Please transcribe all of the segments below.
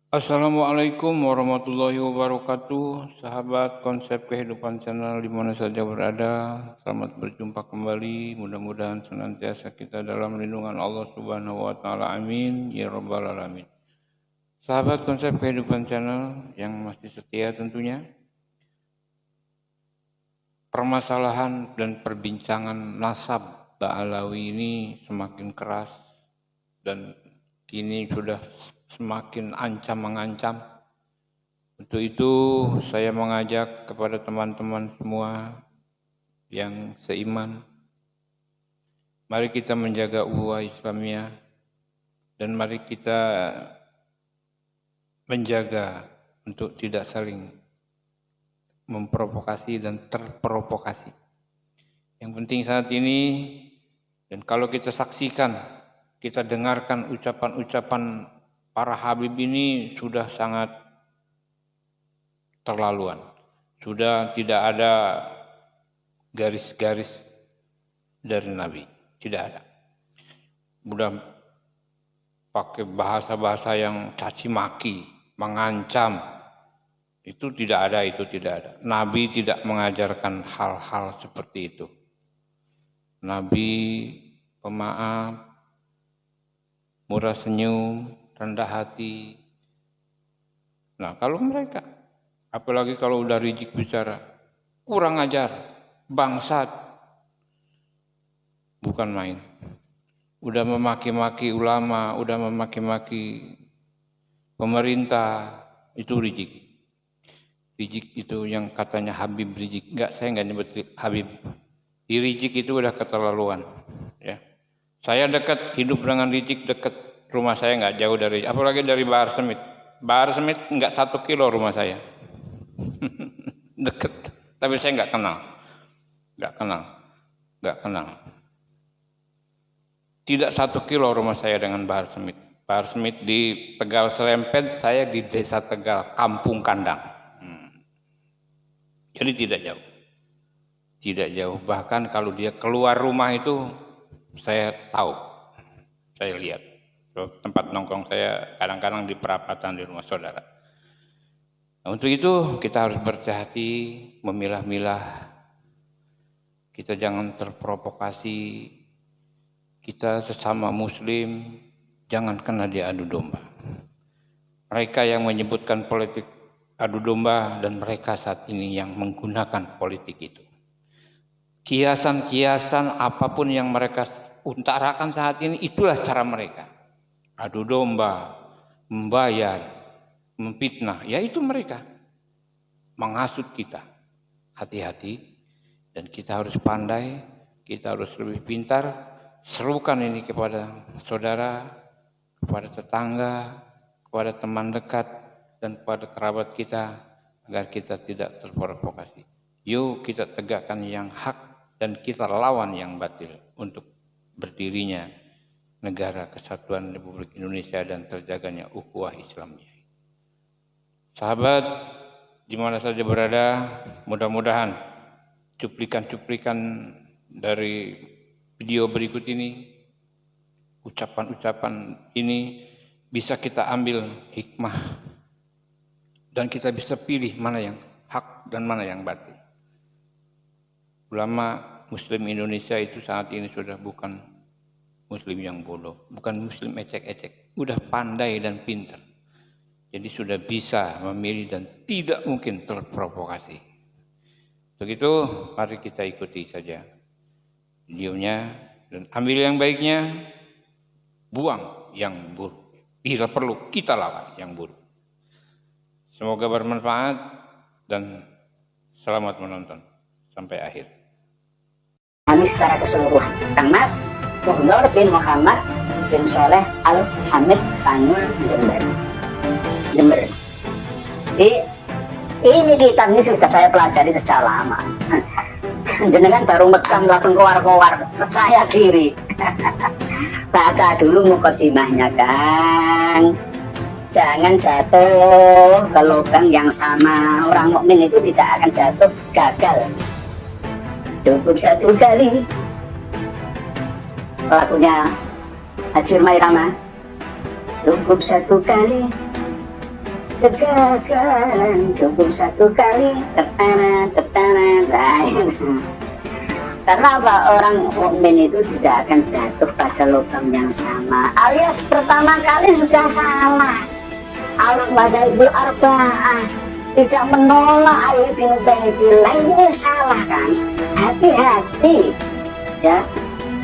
Assalamualaikum warahmatullahi wabarakatuh, sahabat konsep kehidupan channel di mana saja berada. Selamat berjumpa kembali. Mudah-mudahan senantiasa kita dalam lindungan Allah Subhanahu wa taala. Amin ya rabbal alamin. Sahabat konsep kehidupan channel yang masih setia tentunya. Permasalahan dan perbincangan nasab Ba'alawi ini semakin keras dan kini sudah semakin ancam mengancam. Untuk itu saya mengajak kepada teman-teman semua yang seiman, mari kita menjaga ukhuwah Islamiyah dan mari kita menjaga untuk tidak saling memprovokasi dan terprovokasi. Yang penting saat ini, dan kalau kita saksikan, kita dengarkan ucapan-ucapan para habib ini sudah sangat terlaluan. Sudah tidak ada garis-garis dari Nabi. Tidak ada. Sudah pakai bahasa-bahasa yang caci maki, mengancam. Itu tidak ada, itu tidak ada. Nabi tidak mengajarkan hal-hal seperti itu. Nabi pemaaf, murah senyum, rendah hati. Nah, kalau mereka, apalagi kalau udah rijik bicara, kurang ajar, bangsat, bukan main. Udah memaki-maki ulama, udah memaki-maki pemerintah, itu rijik. Rijik itu yang katanya Habib rijik. Enggak, saya enggak nyebut Habib. Di rijik itu udah keterlaluan. Ya. Saya dekat, hidup dengan rijik dekat. Rumah saya enggak jauh dari, apalagi dari Bahar Semit. Bahar Semit enggak 1 kilo rumah saya. Dekat. Tapi saya enggak kenal. Enggak kenal. Tidak 1 kilo rumah saya dengan Bahar Semit. Bahar Semit di Tegal Serempet, saya di Desa Tegal, Kampung Kandang. Jadi tidak jauh. Tidak jauh. Bahkan kalau dia keluar rumah itu, saya tahu. Saya lihat. Tempat nongkrong saya kadang-kadang di perapatan di rumah saudara. Nah, untuk itu kita harus berhati-hati, memilah-milah. Kita jangan terprovokasi. Kita sesama muslim, jangan kena diadu domba. Mereka yang menyebutkan politik adu domba dan mereka saat ini yang menggunakan politik itu. Kiasan-kiasan apapun yang mereka utarakan saat ini, itulah cara mereka. Adu domba, membayar, memfitnah, ya itu mereka. Menghasut kita. Hati-hati, dan kita harus pandai, kita harus lebih pintar. Serukan ini kepada saudara, kepada tetangga, kepada teman dekat, dan kepada kerabat kita, agar kita tidak terprovokasi. Yuk kita tegakkan yang hak dan kita lawan yang batil untuk berdirinya negara kesatuan Republik Indonesia dan terjaganya ukhuwah Islamiyah. Sahabat, di mana saja berada, mudah-mudahan cuplikan-cuplikan dari video berikut ini, ucapan-ucapan ini bisa kita ambil hikmah dan kita bisa pilih mana yang hak dan mana yang batil. Ulama Muslim Indonesia itu saat ini sudah bukan Muslim yang bodoh, bukan Muslim ecek-ecek, sudah pandai dan pintar. Jadi sudah bisa memilih dan tidak mungkin terprovokasi. Begitu, mari kita ikuti saja videonya dan ambil yang baiknya, buang yang buruk. Bila perlu kita lawan yang buruk. Semoga bermanfaat dan selamat menonton sampai akhir. Kami secara keseluruhan, Kang Mas Muhdor bin Muhammad bin Soleh Al-Hamid Tanur Jember. Ini kitab ini sudah saya pelajari sejak lama. Jenengan baru megang langsung keluar-keluar, percaya diri. Baca dulu mukadimahnya, Kang. Jangan jatuh ke lubang yang sama. Orang mukmin itu tidak akan jatuh gagal. Cukup 1 kali. Lagunya Haji Mairama. Cukup 1 kali kegagalan cukup satu kali, ketana. Karena apa? Orang mukmin itu tidak akan jatuh pada lubang yang sama, alias pertama kali sudah salah. Al-Madzhabul Arba'ah tidak menolak Ali bin Ubaidillah, ini salah kan? Hati-hati ya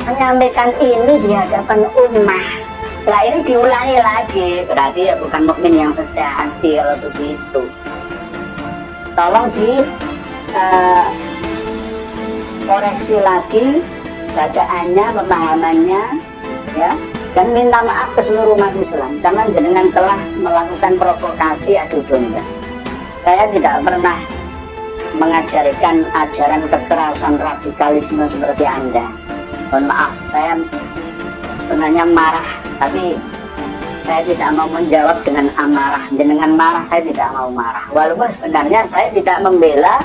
menyampaikan ini di hadapan umat. Nah ini diulangi lagi, berarti ya bukan mukmin yang sejati kalau begitu. Tolong di koreksi lagi bacaannya, pemahamannya, ya, dan minta maaf ke seluruh umat Islam karena jenengan telah melakukan provokasi adu domba. Saya tidak pernah mengajarkan ajaran kekerasan radikalisme seperti Anda. Mohon maaf, saya sebenarnya marah, tapi saya tidak mau menjawab dengan amarah. Jenengan marah, saya tidak mau marah. Walaupun sebenarnya saya tidak membela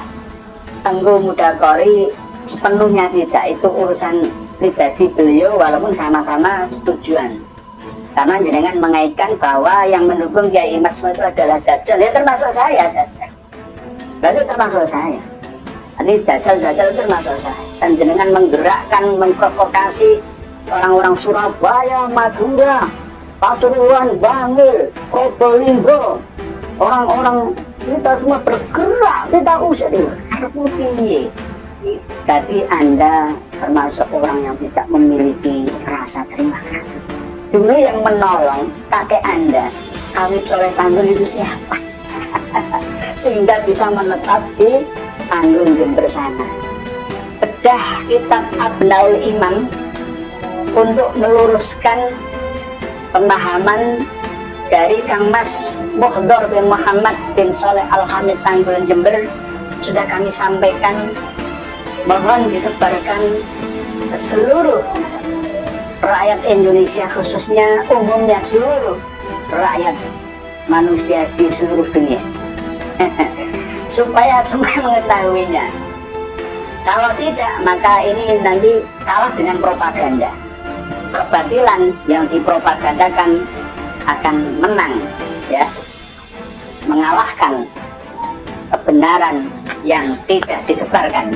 Tengku Mudakori sepenuhnya, tidak, itu urusan pribadi beliau, walaupun sama-sama setujuan. Karena jenengan mengaitkan bahwa yang mendukung Kiai Imad semua itu adalah Dajjal, ya termasuk saya Dajjal. Berarti termasuk saya. Ini Dajjal termasuk saya. Dan jenengan menggerakkan, memprovokasi orang-orang Surabaya, Madura, Pasuruan, Bangil, Probolinggo, orang-orang kita semua bergerak, kita usir ini. Berarti Anda termasuk orang yang tidak memiliki rasa terima kasih. Dulu yang menolong kakek Anda, Kawit Soleh Tanggul itu siapa? Sehingga bisa menetap di Tanggul Jember sana. Bedah kitab Abnaul Imam untuk meluruskan pemahaman dari Kang Mas Muhdor bin Muhammad bin Soleh Al-Hamid Tanggul Jember sudah kami sampaikan. Mohon disebarkan ke seluruh rakyat Indonesia, khususnya umumnya seluruh rakyat manusia di seluruh dunia supaya semua mengetahuinya. Kalau tidak, maka ini nanti kalah dengan propaganda. Kebatilan yang dipropagandakan akan menang, ya, mengalahkan kebenaran yang tidak disebarkan.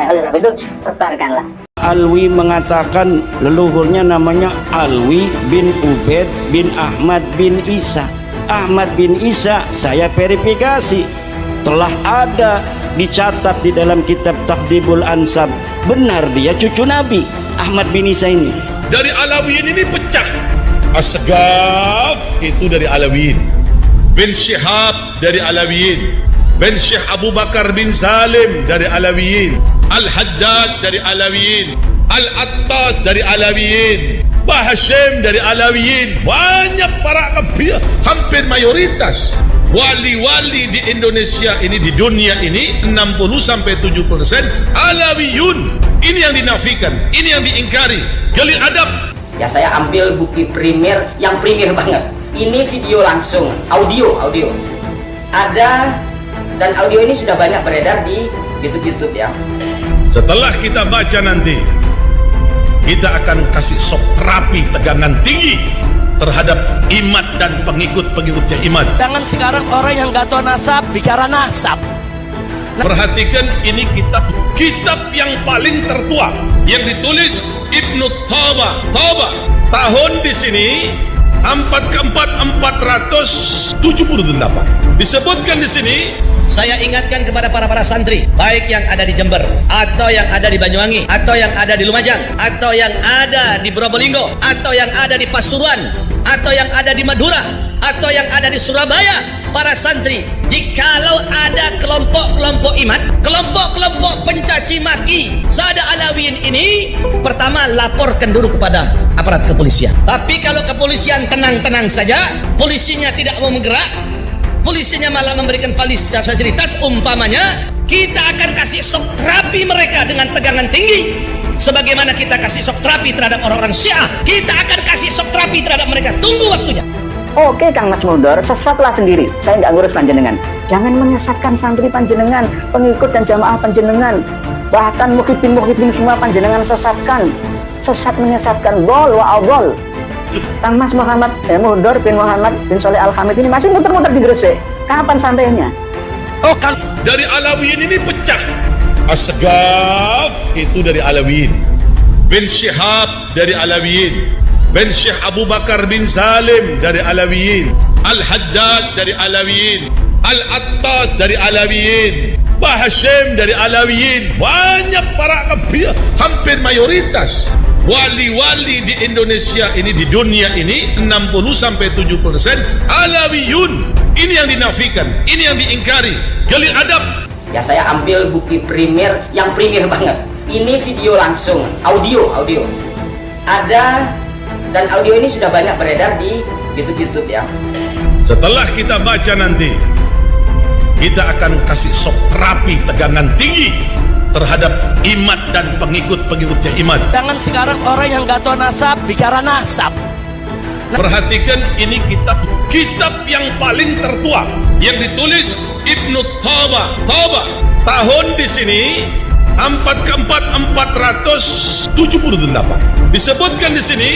Oleh sebab itu sebarkanlah. Alwi mengatakan leluhurnya namanya Alwi bin Ubaid bin Ahmad bin Isa. Ahmad bin Isa saya verifikasi telah ada dicatat di dalam kitab Tahdhibul Ansab. Benar dia cucu Nabi. Ahmad bin Isa ini dari Alawiyin ini pecah. As-Segaf itu dari Alawiyin, bin Syihab dari Alawiyin, bin Syekh Abu Bakar bin Salim dari Alawiyin, Al-Haddad dari Alawiyin, Al-Attas dari Alawiyin, Bah Hashim dari Alawiyin. Banyak para kabir, hampir mayoritas wali-wali di Indonesia ini, di dunia ini 60-70% Alawiyun. Ini yang dinafikan, ini yang diingkari. Gali adab. Ya saya ambil bukti primer yang primer banget. Ini video langsung, audio. Ada, dan audio ini sudah banyak beredar di YouTube ya. Setelah kita baca nanti, kita akan kasih sok terapi tegangan tinggi terhadap Imad dan pengikut-pengikutnya Imad. Jangan sekarang orang yang gak tahu nasab bicara nasab. Perhatikan, ini kitab yang paling tertua yang ditulis Ibnu Taba. Tahun di sini 478. Disebutkan di sini. Saya ingatkan kepada para santri, baik yang ada di Jember, atau yang ada di Banyuwangi, atau yang ada di Lumajang, atau yang ada di Probolinggo, atau yang ada di Pasuruan, atau yang ada di Madura, atau yang ada di Surabaya. Para santri, jikalau ada kelompok-kelompok iman, kelompok-kelompok pencaci maki Sada Alawiyin ini, pertama laporkan dulu kepada aparat kepolisian. Tapi kalau kepolisian tenang-tenang saja, polisinya tidak mau bergerak, polisinya malah memberikan fasilitas, umpamanya kita akan kasih shock terapi mereka dengan tegangan tinggi. Sebagaimana kita kasih shock terapi terhadap orang-orang Syiah, kita akan kasih shock terapi terhadap mereka. Tunggu waktunya. Oke Kang Mas Muhdor, sesatlah sendiri. Saya nggak ngurus panjenengan. Jangan menyesatkan santri panjenengan, pengikut dan jamaah panjenengan. Bahkan mukhibin semua panjenengan sesatkan. Sesat menyesatkan, bol wa abol. Kang Mas Muhammad Mudor bin Muhammad bin Soleh Al-Hamid ini masih muter-muter di Gresik. Kapan sampainya? Oh kan Dari Alawiyin ini pecah. As-Segaf itu dari Alawiyin. Bin Syihab dari Alawiyin. Bin Syekh Abu Bakar bin Salim dari Alawiyin. Al-Haddad dari Alawiyin. Al-Attas dari Alawiyin. Bah Hashim dari Alawiyin. Banyak para kebia, hampir mayoritas wali-wali di Indonesia ini, di dunia ini 60-70% Alawiyun. Ini yang dinafikan, ini yang diingkari. Gali adab. Ya saya ambil bukti primer yang primer banget. Ini video langsung, audio. Ada, dan audio ini sudah banyak beredar di YouTube ya. Setelah kita baca nanti, kita akan kasih shock terapi tegangan tinggi terhadap Imad dan pengikut-pengikutnya Imad. jangan sekarang orang yang gak tahu nasab bicara nasab. Perhatikan, ini kitab yang paling tertua yang ditulis Ibnu Taba. Tahun di sini 478. Disebutkan di sini.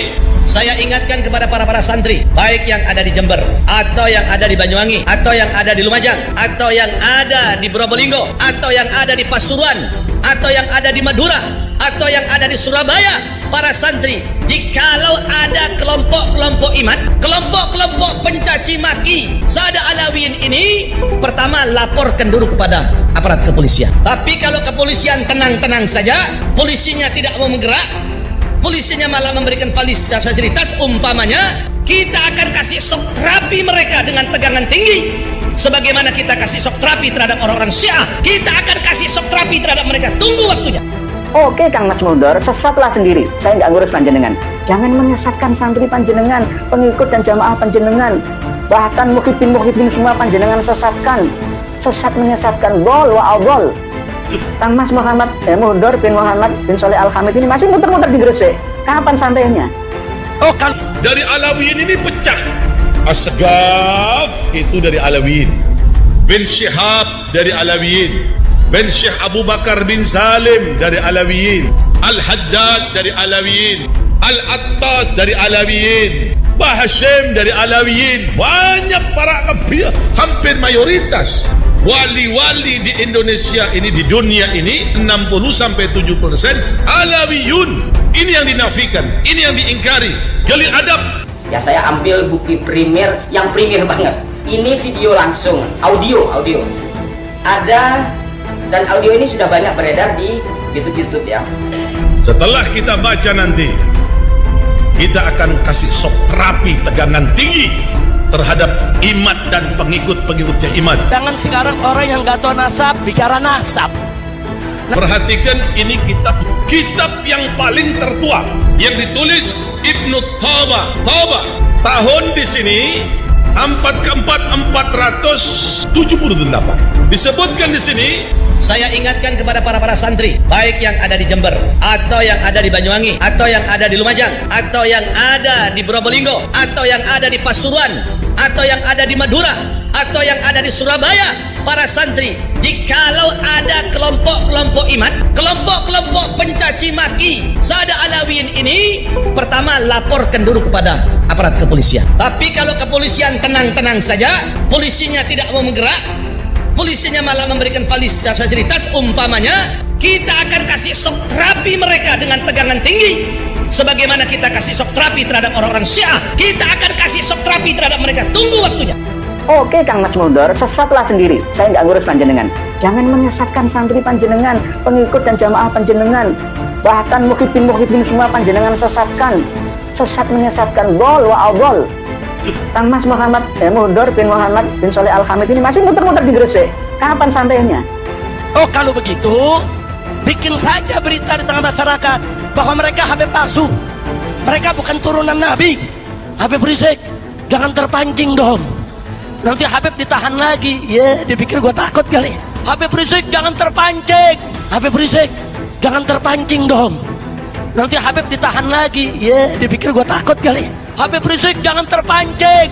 Saya ingatkan kepada para santri, baik yang ada di Jember, atau yang ada di Banyuwangi, atau yang ada di Lumajang, atau yang ada di Probolinggo, atau yang ada di Pasuruan, atau yang ada di Madura, atau yang ada di Surabaya. Para santri, jikalau ada kelompok-kelompok iman, kelompok-kelompok pencaci maki Sada Alawiyin ini, pertama laporkan dulu kepada aparat kepolisian. Tapi kalau kepolisian tenang-tenang saja, polisinya tidak mau menggerak, polisinya malah memberikan fasilitas, umpamanya kita akan kasih shock terapi mereka dengan tegangan tinggi. Sebagaimana kita kasih shock terapi terhadap orang-orang Syiah, kita akan kasih shock terapi terhadap mereka. Tunggu waktunya. Oke Kang Mas Mudor, sesatlah sendiri. Saya nggak ngurus panjenengan. Jangan menyesatkan santri panjenengan, pengikut dan jamaah panjenengan. Bahkan muhibin semua panjenengan sesatkan. Sesat menyesatkan, gol wa gol. Kang Mas Muhammad Mudor bin Muhammad bin Soleh Al-Hamid ini masih muter-muter di Gresik. Kapan sampainya? Oh kan Dari Alawiyin ini pecah. As-Segaf itu dari Alawiyin. Bin Syihab dari Alawiyin. Bin Syekh Abu Bakar bin Salim dari Alawiyin. Al-Haddad dari Alawiyin. Al-Attas dari Alawiyin. Bah Hashim dari Alawiyin. Banyak para kebia, hampir mayoritas wali-wali di Indonesia ini, di dunia ini 60-70% Alawiyun. Ini yang dinafikan, ini yang diingkari. Gali adab. Ya saya ambil bukti primer yang primer banget. Ini video langsung, audio. Ada, dan audio ini sudah banyak beredar di YouTube ya. Setelah kita baca nanti, kita akan kasih shock terapi tegangan tinggi terhadap Imad dan pengikut-pengikutnya Imad. jangan sekarang orang yang gak tahu nasab bicara nasab. Perhatikan, ini kitab yang paling tertua yang ditulis Ibnu Taba. Tahun di sini 478. Disebutkan di sini. Saya ingatkan kepada para santri, baik yang ada di Jember, atau yang ada di Banyuwangi, atau yang ada di Lumajang, atau yang ada di Probolinggo, atau yang ada di Pasuruan, atau yang ada di Madura, atau yang ada di Surabaya. Para santri, jikalau ada kelompok-kelompok iman, kelompok-kelompok pencaci maki Sada Alawiyin ini, pertama laporkan dulu kepada aparat kepolisian. Tapi kalau kepolisian tenang-tenang saja, polisinya tidak mau menggerak, polisinya malah memberikan fasilitas, umpamanya kita akan kasih shock terapi mereka dengan tegangan tinggi. Sebagaimana kita kasih shock terapi terhadap orang-orang Syiah, kita akan kasih shock terapi terhadap mereka. Tunggu waktunya. Oke Kang Mas Mudor, sesatlah sendiri. Saya nggak ngurus panjenengan. Jangan menyesatkan santri panjenengan, pengikut dan jamaah panjenengan. Bahkan muhibin semua panjenengan sesatkan. Sesat menyesatkan, gol wa gol. Kang Mas Muhammad Mudor bin Muhammad bin Soleh Al-Hamid ini masih muter-muter di Gresik. Kapan sampainya? Oh kalau begitu bikin saja berita di tengah masyarakat bahwa mereka Habib palsu, mereka bukan turunan Nabi. Habib Rizik, jangan terpancing dong, nanti Habib ditahan lagi. Ya dipikir gue takut kali. Habib Rizik jangan terpancing, Habib Rizik jangan terpancing dong, nanti Habib ditahan lagi. Ya dipikir gue takut kali. Habib Rizik jangan terpancing.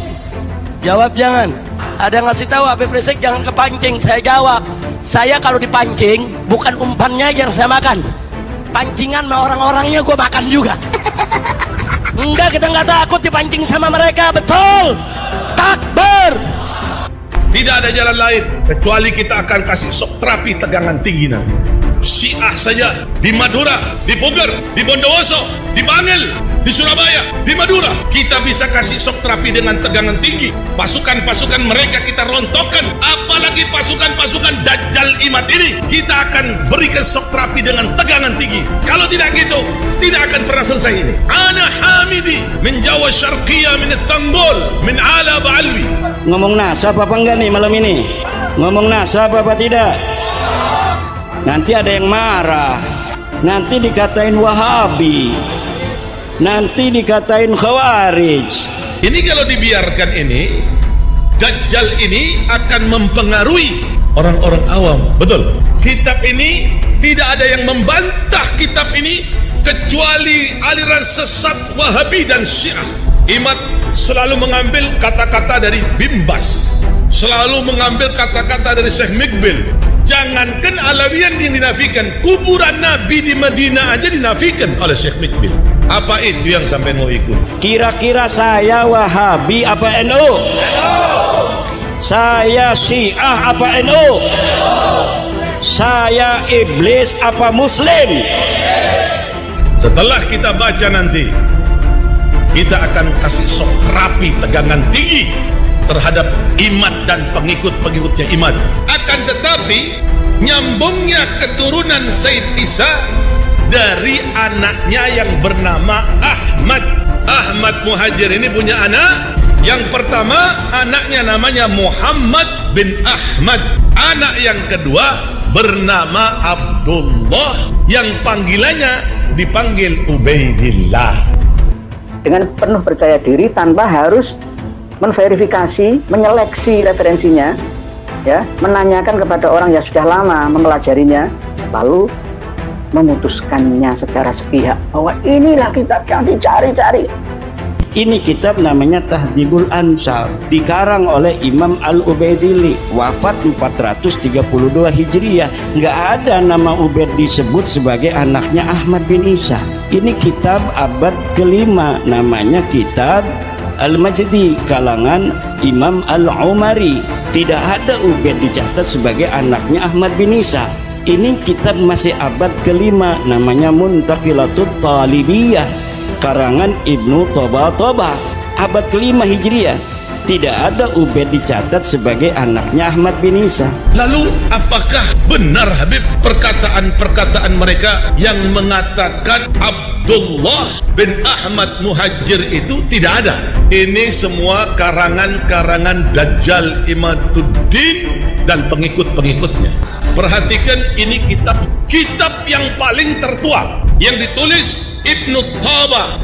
Jawab jangan. Ada yang ngasih tahu Habib Rizik jangan kepancing. Saya jawab, saya kalau dipancing bukan umpannya yang saya makan, pancingan sama orang-orangnya gue makan juga. Enggak, kita nggak takut dipancing sama mereka, betul. Takbir. Tidak ada jalan lain kecuali kita akan kasih shock terapi tegangan tinggi nanti. Syiah saja di Madura, di Bogor, di Bondowoso, di Bangil, di Surabaya, di Madura, kita bisa kasih shock terapi dengan tegangan tinggi. Pasukan-pasukan mereka kita rontokkan, apalagi pasukan-pasukan Dajjal Imad ini kita akan berikan shock terapi dengan tegangan tinggi. Kalau tidak gitu, tidak akan pernah selesai ini. Ana Hamidi min Jawa Syarqiyah min Tanggol min Ala Ba'alwi. Ngomong nasab apa enggak nih malam ini? Ngomong nasab apa tidak? Nanti ada yang marah, nanti dikatain Wahabi, nanti dikatain Khawarij. Ini kalau dibiarkan ini, Dajjal ini akan mempengaruhi orang-orang awam. Betul. Kitab ini tidak ada yang membantah kitab ini kecuali aliran sesat Wahabi dan Syiah. Imad selalu mengambil kata-kata dari Bimbas, selalu mengambil kata-kata dari Syekh Mikbil. Jangankan Alawiyan yang dinafikan, kuburan Nabi di Madinah aja dinafikan oleh Syekh Mikbil. Apa itu yang sampai mau ikut? Kira-kira saya Wahabi apa NU? Saya Syiah apa NU? Saya iblis apa Muslim? Setelah kita baca nanti, kita akan kasih shock terapi tegangan tinggi terhadap Imad dan pengikut-pengikutnya Imad. Akan tetapi nyambungnya keturunan Said Isa dari anaknya yang bernama Ahmad. Ahmad Muhajir ini punya anak. Yang pertama anaknya namanya Muhammad bin Ahmad. Anak yang kedua bernama Abdullah, yang panggilannya dipanggil Ubaidillah. Dengan penuh percaya diri tanpa harus menverifikasi, menyeleksi referensinya, ya, menanyakan kepada orang yang sudah lama mempelajarinya, lalu memutuskannya secara sepihak bahwa inilah kitab yang dicari-cari. Ini kitab namanya Tahdhibul Ansar, dikarang oleh Imam Al-Ubaidili, wafat 432 Hijriah. Nggak ada nama Ubaid disebut sebagai anaknya Ahmad bin Isa. Ini kitab abad kelima, namanya kitab Al-Majdi, kalangan Imam Al-Umari. Tidak ada Ubaid dicatat sebagai anaknya Ahmad bin Isa. Ini kitab masih abad kelima, namanya Muntaqilatut Talibiyah, karangan Ibnu Toba, abad kelima Hijriah. Tidak ada Ubaid dicatat sebagai anaknya Ahmad bin Isa. Lalu apakah benar Habib perkataan-perkataan mereka yang mengatakan Abdullah bin Ahmad Muhajir itu tidak ada? Ini semua karangan-karangan Dajjal Imaduddin dan pengikut-pengikutnya. Perhatikan, ini kitab yang paling tertua yang ditulis Ibnu Toba.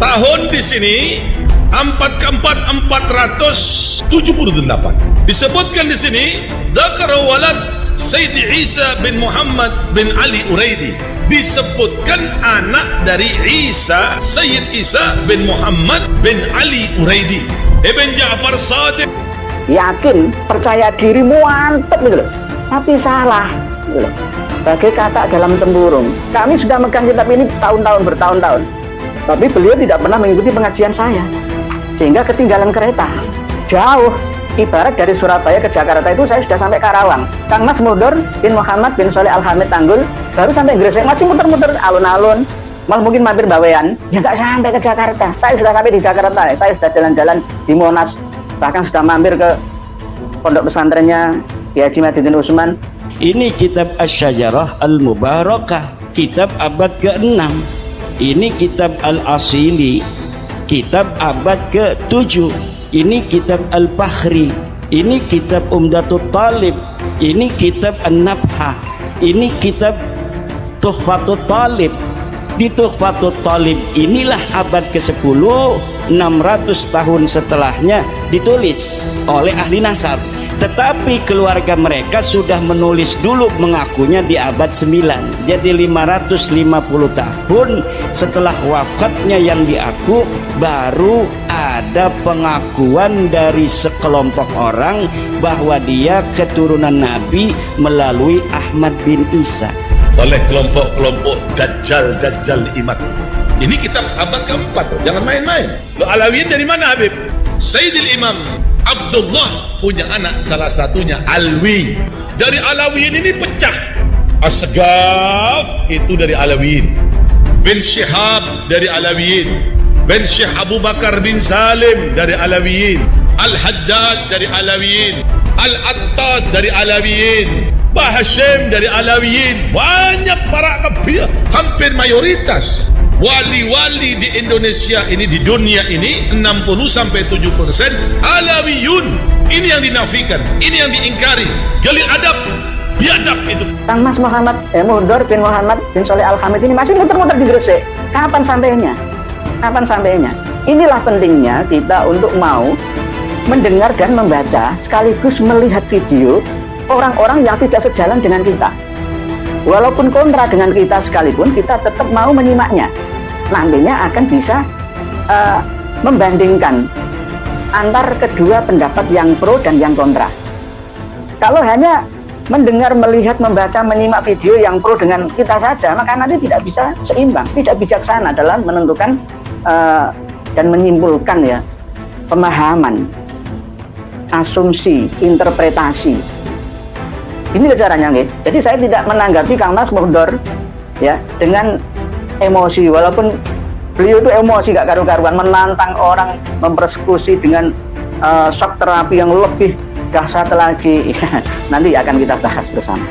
Tahun di sini 478. Disebutkan di sini dzakara walad Sayyid Isa bin Muhammad bin Ali Uraidi. Disebutkan anak dari Isa, Sayyid Isa bin Muhammad bin Ali Uraidi. Ibn Ja'far Shadiq Yakin, percaya diri, mantep gitu loh. Tapi salah gitu loh. Bagai kata dalam tempurung. Kami sudah megang kitab ini bertahun-tahun. Tapi beliau tidak pernah mengikuti pengajian saya. Sehingga ketinggalan kereta. Jauh. Ibarat dari Surabaya ke Jakarta itu saya sudah sampai Karawang. Kang Mas Mudor bin Muhammad bin Soleh Al-Hamid Tanggul baru sampai Gresik, masih muter-muter alun-alun. Malah mungkin mampir Bawean. Ya nggak sampai ke Jakarta. Saya sudah sampai di Jakarta. Saya sudah jalan-jalan di Monas. Bahkan sudah mampir ke pondok pesantrennya Kiai Haji Madidin Usman. Ini kitab Asy-Syajarah Al-Mubarakah, kitab abad ke-6. Ini kitab Al-Asili, kitab abad ke-7. Ini kitab Al-Fakhri, ini kitab Umdatut Talib, ini kitab An-Nabhah, ini kitab Tuhfatut Talib. Di Tuhfatut Talib inilah abad ke-10, 600 tahun setelahnya ditulis oleh ahli nasab. Tetapi keluarga mereka sudah menulis dulu, mengakunya di abad 9. Jadi 550 tahun setelah wafatnya yang diaku, baru ada pengakuan dari sekelompok orang bahwa dia keturunan Nabi melalui Ahmad bin Isa. oleh kelompok-kelompok Dajjal Imad Ini kitab abad keempat, jangan main-main. Lo Alawiyin dari mana Habib? Sayyidil Imam Abdullah punya anak, salah satunya Alwi. Dari Alawiyin ini pecah. Asgaf itu dari Alawiyin. Bin Syihab dari Alawiyin. Bin Syekh Abu Bakar bin Salim dari Alawiyin. Al-Haddad dari Alawiyin. Al-Attas dari Alawiyin. Bah Hashim dari Alawiyin. Banyak para kebia, hampir mayoritas wali-wali di Indonesia ini, di dunia ini 60-70% Alawiyun. Ini yang dinafikan, ini yang diingkari. Gali adab, biadab itu. Kang Mas Muhammad Muhdor bin Muhammad bin Soleh Al-Hamid ini masih muter-muter di Gresik. Kapan sampainya? Kapan sampainya? Inilah pentingnya kita untuk mau mendengar dan membaca sekaligus melihat video orang-orang yang tidak sejalan dengan kita. Walaupun kontra dengan kita sekalipun, kita tetap mau menyimaknya. Nantinya akan bisa membandingkan antar kedua pendapat yang pro dan yang kontra. Kalau hanya mendengar, melihat, membaca, menyimak video yang pro dengan kita saja, maka nanti tidak bisa seimbang, tidak bijaksana dalam menentukan dan menyimpulkan ya pemahaman, asumsi, interpretasi. Ini caranya nih. Jadi saya tidak menanggapi Kang Mas Muhdor ya dengan emosi, walaupun beliau itu emosi gak karu-karuan, menantang orang, mempersekusi dengan shock terapi yang lebih dahsyat lagi. Nanti akan kita bahas bersama.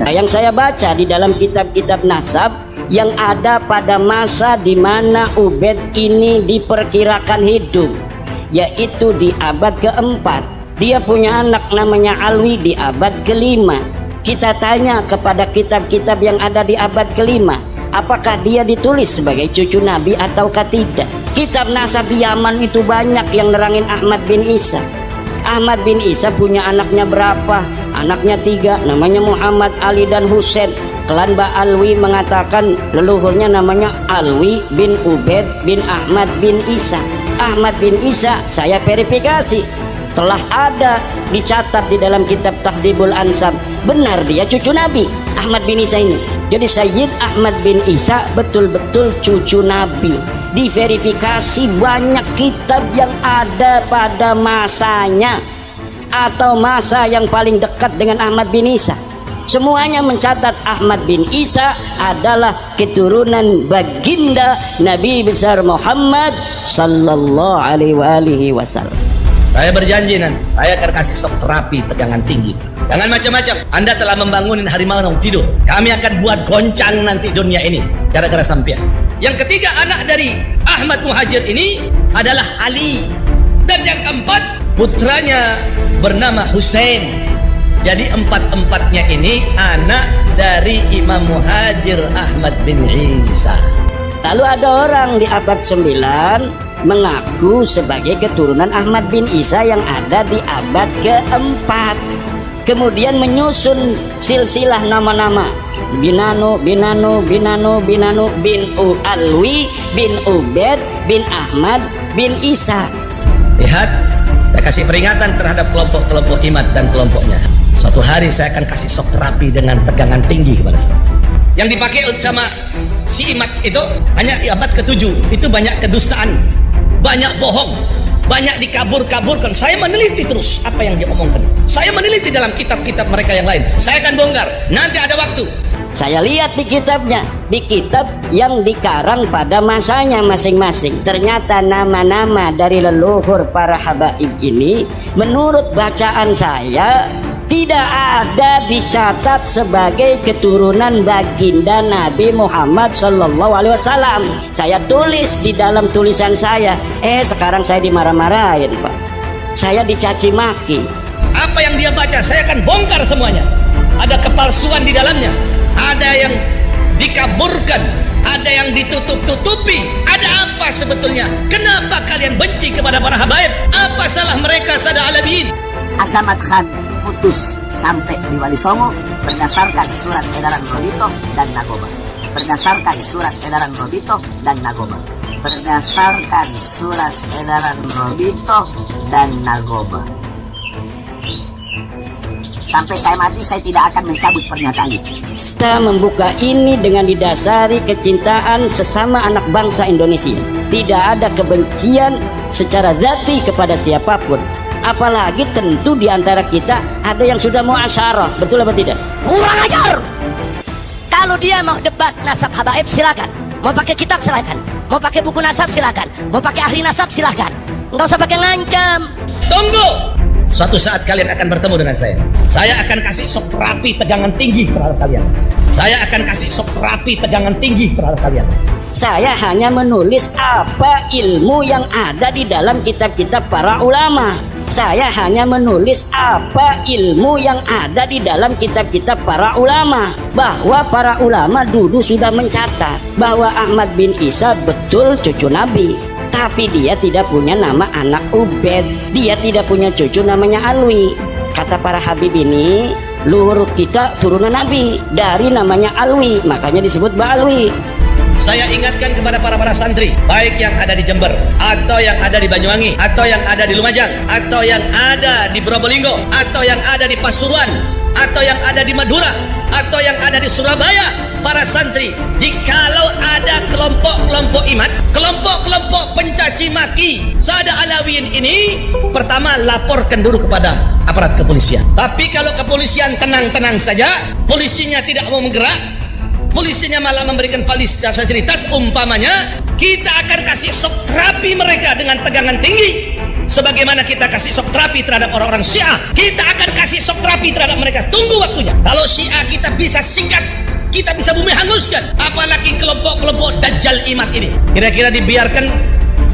Yang saya baca di dalam kitab-kitab nasab yang ada pada masa di mana Ubaid ini diperkirakan hidup, yaitu di abad keempat. Dia punya anak namanya Alwi di abad kelima. Kita tanya kepada kitab-kitab yang ada di abad kelima, apakah dia ditulis sebagai cucu Nabi ataukah tidak? Kitab nasab di Yaman itu banyak yang nerangin Ahmad bin Isa. Ahmad bin Isa punya anaknya berapa? Anaknya 3, namanya Muhammad, Ali, dan Husain. Klan Ba'alwi mengatakan leluhurnya namanya Alwi bin Ubaid bin Ahmad bin Isa. Ahmad bin Isa saya verifikasi, telah ada dicatat di dalam kitab Tahdhibul Ansab. Benar dia cucu Nabi, Ahmad bin Isa ini. Jadi Sayyid Ahmad bin Isa betul-betul cucu Nabi. Diverifikasi banyak kitab yang ada pada masanya atau masa yang paling dekat dengan Ahmad bin Isa. Semuanya mencatat Ahmad bin Isa adalah keturunan baginda Nabi besar Muhammad sallallahu alaihi wasallam. Saya berjanji nanti saya akan kasih shock terapi tegangan tinggi. Jangan macam-macam. Anda telah membangunin harimau yang tidur. Kami akan buat goncang nanti dunia ini gara-gara sampean. Yang ketiga anak dari Ahmad Muhajir ini adalah Ali. Dan yang keempat putranya bernama Husain. Jadi empat-empatnya ini anak dari Imam Muhajir Ahmad bin Isa. Lalu ada orang di abad 9 mengaku sebagai keturunan Ahmad bin Isa yang ada di abad keempat. Kemudian menyusun silsilah nama-nama Binanu, Binanu, Binanu, Binanu, bin Alwi, bin Ubaid, bin Ahmad, bin Isa. Lihat, saya kasih peringatan terhadap kelompok-kelompok Imad dan kelompoknya. Suatu hari saya akan kasih shock terapi dengan tegangan tinggi kepada saya. Yang dipakai sama si Imad itu hanya di abad ke-7. Itu banyak kedustaan, banyak bohong, banyak dikabur-kaburkan. Saya meneliti terus apa yang dia omongkan. Saya meneliti dalam kitab-kitab mereka yang lain. Saya akan bongkar. Nanti ada waktu. Saya lihat di kitabnya, di kitab yang dikarang pada masanya masing-masing. Ternyata nama-nama dari leluhur para habaib ini menurut bacaan saya tidak ada dicatat sebagai keturunan baginda Nabi Muhammad sallallahu alaihi wasallam. Saya tulis di dalam tulisan saya, sekarang saya dimarah-marahin, Pak. Saya dicaci maki. Apa yang dia baca saya akan bongkar semuanya. Ada kepalsuan di dalamnya, ada yang dikaburkan, ada yang ditutup-tutupi. Ada apa sebetulnya? Kenapa kalian benci kepada para habaib? Apa salah mereka sada Alawiyin? Azamat Khan putus sampai di Wali Songo berdasarkan surat edaran Rodito dan Nagoba. Berdasarkan surat edaran Rodito dan Nagoba. Berdasarkan surat edaran Rodito dan Nagoba. Sampai saya mati saya tidak akan mencabut pernyataan itu. Kita membuka ini dengan didasari kecintaan sesama anak bangsa Indonesia. Tidak ada kebencian secara zati kepada siapapun. Apalagi tentu di antara kita ada yang sudah muasyarah. Betul apa tidak? Kurang ajar. Kalau dia mau debat nasab habaib silakan. Mau pakai kitab silakan. Mau pakai buku nasab silakan. Mau pakai ahli nasab silakan. Enggak usah pakai ngancam. Tunggu. Suatu saat kalian akan bertemu dengan saya. Saya akan kasih sok terapi tegangan tinggi terhadap kalian. Saya akan kasih sok terapi tegangan tinggi terhadap kalian. Saya hanya menulis apa ilmu yang ada di dalam kitab-kitab para ulama. Saya hanya menulis apa ilmu yang ada di dalam kitab-kitab para ulama. Bahwa para ulama dulu sudah mencatat bahwa Ahmad bin Isa betul cucu Nabi. Tapi dia tidak punya nama anak Ubed. Dia tidak punya cucu namanya Alwi. Kata para Habib ini, luhur kita turunan Nabi. Dari namanya Alwi, makanya disebut Ba'alwi. Saya ingatkan kepada para santri, baik yang ada di Jember, atau yang ada di Banyuwangi, atau yang ada di Lumajang, atau yang ada di Probolinggo, atau yang ada di Pasuruan, atau yang ada di Madura, atau yang ada di Surabaya. Para santri, jikalau ada kelompok-kelompok iman, kelompok-kelompok pencaci maki Sada Alawiyin ini, pertama laporkan dulu kepada aparat kepolisian. Tapi kalau kepolisian tenang-tenang saja, polisinya tidak mau menggerak, polisinya malah memberikan fasilitas, umpamanya kita akan kasih shock terapi mereka dengan tegangan tinggi. Sebagaimana kita kasih shock terapi terhadap orang-orang Syiah, kita akan kasih shock terapi terhadap mereka. Tunggu waktunya. Kalau Syiah kita bisa singkat, kita bisa bumi hanguskan. Apalagi kelompok-kelompok Dajjal Imat ini. Kira-kira dibiarkan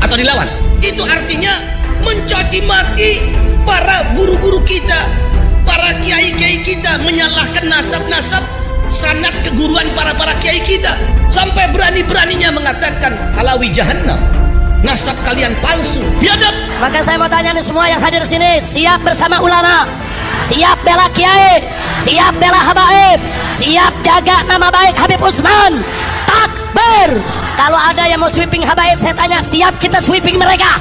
atau dilawan? Itu artinya mencaci maki para guru-guru kita, para kiai-kiai kita, menyalahkan nasab-nasab sanad keguruan para kiai kita, sampai berani-beraninya mengatakan Alawi jahannam, nasab kalian palsu, biadab. Maka saya mau tanya nih semua yang hadir sini, siap bersama ulama, siap bela kiai, siap bela habaib, siap jaga nama baik Habib Utsman? Takbir. Kalau ada yang mau sweeping habaib, saya tanya, siap kita sweeping mereka?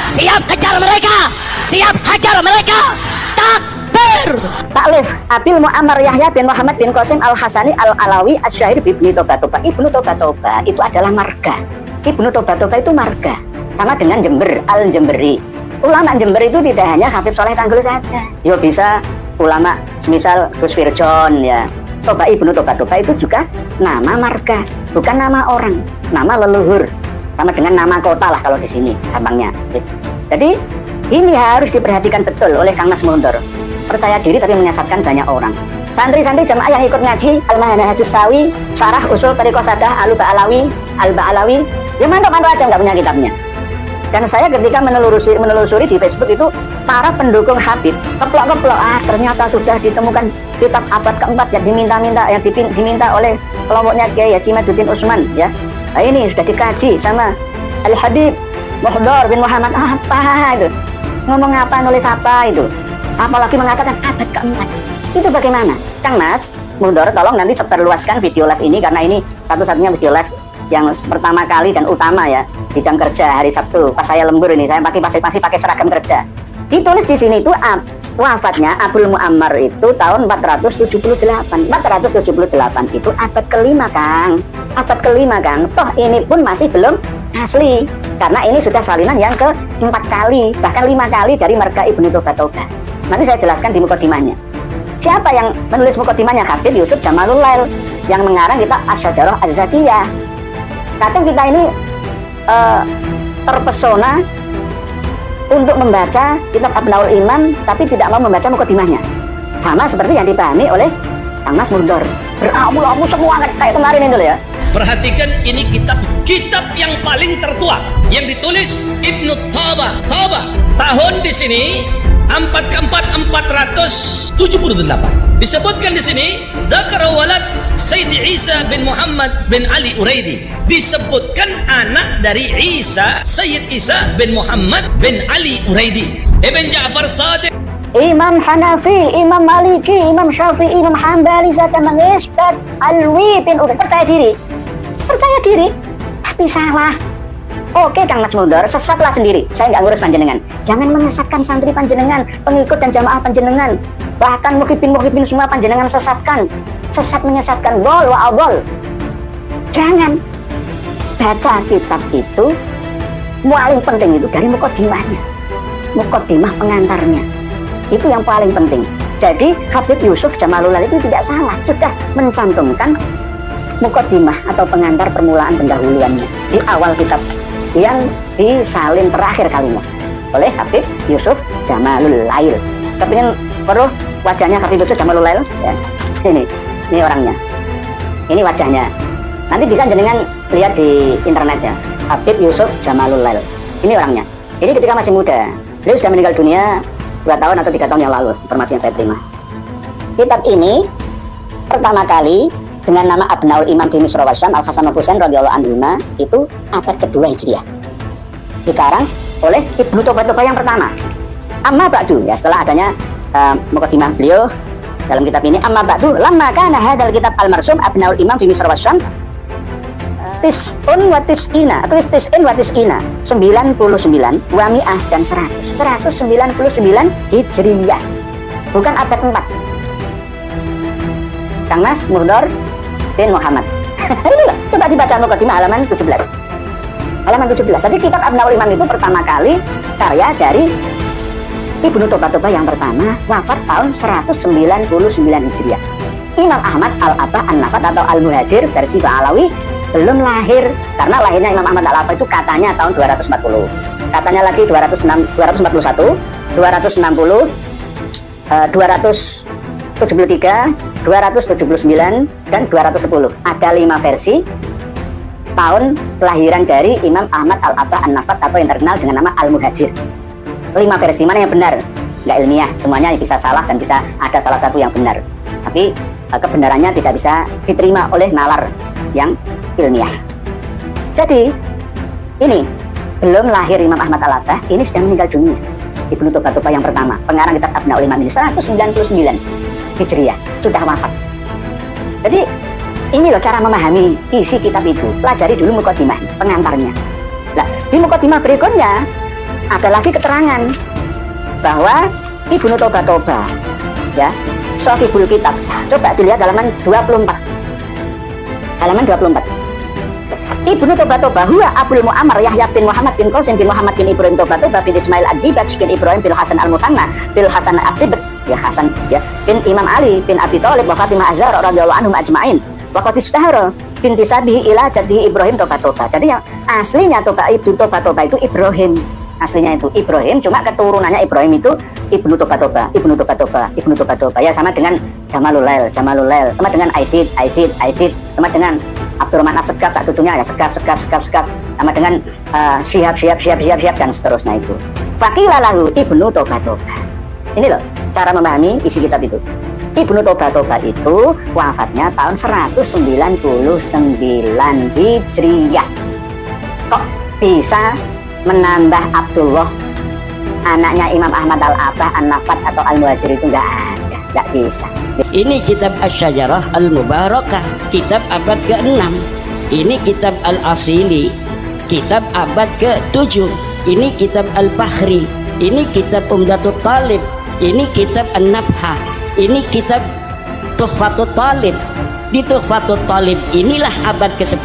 Siap kejar mereka? Siap hajar mereka? Takbir. Taklif Abil Mu'ammar Yahya bin Muhammad bin Qasim Al-Hasani Al-Alawi Asy-Syair Ibnu Toba-Toba. Ibnu Toba-Toba itu adalah marga. Ibnu Toba-Toba itu marga. Sama dengan Jember, Al-Jemberi. Ulama Jember itu tidak hanya Habib Soleh Tanggul saja. Ya bisa ulama semisal Gus Firjon ya. Toba Ibnu Toba-Toba itu juga nama marga, bukan nama orang, nama leluhur. Sama dengan nama kota lah kalau di sini gampangnya. Jadi ini harus diperhatikan betul oleh Kang Mas Mundur. Percaya diri tapi menyesatkan banyak orang. Santri-santri jamaah yang ikut ngaji Al-Manhajus Sawi, Syarah Usul Thariqah Sadah Al-Ba'alawi, ya mantuk-mantuk aja nggak punya kitabnya. Dan saya ketika menelusuri di Facebook itu para pendukung Habib keplok-keplok, ternyata sudah ditemukan kitab abad keempat yang diminta oleh kelompoknya Kiai Haji Maduddin Utsman ya. Nah, ini sudah dikaji sama Al-Habib Muhdar bin Muhammad. Apa itu? Ngomong apa, nulis apa itu? Apalagi mengatakan abad keempat. Itu bagaimana? Kang Mas Muhdar, tolong nanti perluaskan video live ini, karena ini satu-satunya video live yang pertama kali dan utama ya di jam kerja hari Sabtu. Pas saya lembur ini, saya masih pakai seragam kerja. Ditulis di sini itu wafatnya Abul Mu'ammar itu tahun 478. 478 itu abad kelima, Kang. Abad kelima, Kang. Toh ini pun masih belum asli, karena ini sudah salinan yang ke-4 kali, bahkan 5 kali dari marga Ibnu Toba-Toba. Nanti saya jelaskan di mukadimahnya. Siapa yang menulis mukadimahnya? Habib Yusuf Jamalul Lail yang mengarang kitab Asy-Syajarah Az-Zakiyah. Kadang kita ini terpesona untuk membaca kitab Abnaul Iman tapi tidak mau membaca mukadimahnya. Sama seperti yang dipahami oleh Kang Mas Mundur. Beramu-amu semua kayak kemarin itu ya. Perhatikan, ini kitab yang paling tertua yang ditulis Ibnu Toba. Tahun di sini 478. Disebutkan di sini Dzakara walad Sayyid Isa bin Muhammad bin Ali Uraidi. Disebutkan anak dari Isa, Sayyid Isa bin Muhammad bin Ali Uraidi. Ibn Ja'far Shadiq, Imam Hanafi, Imam Maliki, Imam Syafi'i, Imam Hambali saja mengisbat Alwi bin Ubaid. Percaya diri, tapi salah. Oke Kang Mas Mudor, sesatlah sendiri, saya nggak ngurus panjenengan. Jangan menyesatkan santri panjenengan, pengikut dan jamaah panjenengan, bahkan muhibin semua panjenengan sesatkan. Sesat menyesatkan, bol wa abol. Jangan. Baca kitab itu paling penting itu dari mukodimahnya, mukodimah pengantarnya, itu yang paling penting. Jadi Habib Yusuf Jamalulail itu tidak salah, sudah mencantumkan mukodimah atau pengantar permulaan pendahuluannya di awal kitab yang disalin terakhir kalimat oleh Habib Yusuf Jamalulail. Tapi ini perlu wajahnya Habib Yusuf Jamalulail ya. Ini orangnya, ini wajahnya. Nanti bisa jenengan lihat di internet ya, Habib Yusuf Jamalulail. Ini orangnya. Ini ketika masih muda, beliau sudah meninggal dunia 2 tahun atau 3 tahun yang lalu, informasi yang saya terima. Kitab ini pertama kali dengan nama Abnaul Imam fi Misra wa Syam Al-Hasan Al-Husain radhiyallahu anhuma itu abad kedua Hijriah. Dikarang oleh Ibnu Toba yang pertama. Amma ba'du, ya setelah adanya mukadimah beliau dalam kitab ini, amma ba'du lamma kana hadzal kitab al-marsum Abnaul Imam fi Misra wa Syam tis'un wa tis'ina atau tis'in wa tis'ina 99 wa mi'ah dan 199 Hijriyah, bukan abad 4. Kang Mas Mudor bin Muhammad. Ini loh, coba dibaca mukadimah halaman 17. Halaman 17. Jadi kitab Abnaul Imam itu pertama kali karya dari Ibnu Toba yang pertama, wafat tahun 199 Hijriah. Imam Ahmad Al-Abah An-Nafat atau Al-Muhajir versi Ba'alawi belum lahir, karena lahirnya Imam Ahmad Al-Abah itu katanya tahun 240, katanya lagi 241, 260, 273, 279 dan 210. Ada 5 versi tahun kelahiran dari Imam Ahmad Al-Abah An-Nafat atau yang terkenal dengan nama Al-Muhajir. 5 versi, mana yang benar? Nggak ilmiah, semuanya bisa salah dan bisa ada salah satu yang benar, tapi kebenarannya tidak bisa diterima oleh nalar yang ilmiah. Jadi ini belum lahir Imam Ahmad Al-Abah, ini sudah meninggal dunia. Ibnu Toba yang pertama, pengarang kitab Abnaul Imam ini 199 Hijriah, sudah wafat. Jadi ini loh cara memahami isi kitab itu. Pelajari dulu mukadimah, pengantarnya. Nah, di mukadimah berikutnya ada lagi keterangan bahwa Ibnu Toba ya, Shahihul Kitab. Coba dilihat halaman 24. Halaman 24. Ibnu Toba huwa Abul Mu'ammar Yahya bin Muhammad bin Qasim bin Muhammad bin Ibrahim Toba bin Ismail Ad-Dibaj bin Ibrahim bin Hasan Al-Muthanna bin Hasan As-Sibr ya Hasan ya bin Imam Ali bin Abi Thalib wa Fatimah Az-Zahra radhiyallahu anhum ajma'in wa qad istahara binti sabihi ila jaddihi Ibrahim Toba. Jadi yang aslinya Ibnu Toba itu Ibrahim. Aslinya itu Ibrahim, cuma keturunannya Ibrahim itu Ibnu Toba ya, sama dengan Jamalulail, sama dengan Aidid, sama dengan Abdurrahman As-Segaf, saat ujungnya ya Segaf, sama dengan Syihab dan seterusnya itu. Faqila lahu Ibnu Toba. Ini loh cara memahami isi kitab itu. Ibnu Toba itu wafatnya tahun 199 Hijriyah. Kok bisa menambah Abdullah anaknya Imam Ahmad Al-Abah An-Nafat atau Al-Muhajir itu nggak ada, nggak bisa. Ini kitab Asy-Syajarah Al-Mubarakah, kitab abad ke-6. Ini kitab Al-Asili, kitab abad ke-7. Ini kitab Al-Bahri, ini kitab Umdatut Talib, ini kitab An-Nabhah, ini kitab Tuhfatut Talib. Di Tuhfatut Talib inilah abad ke-10,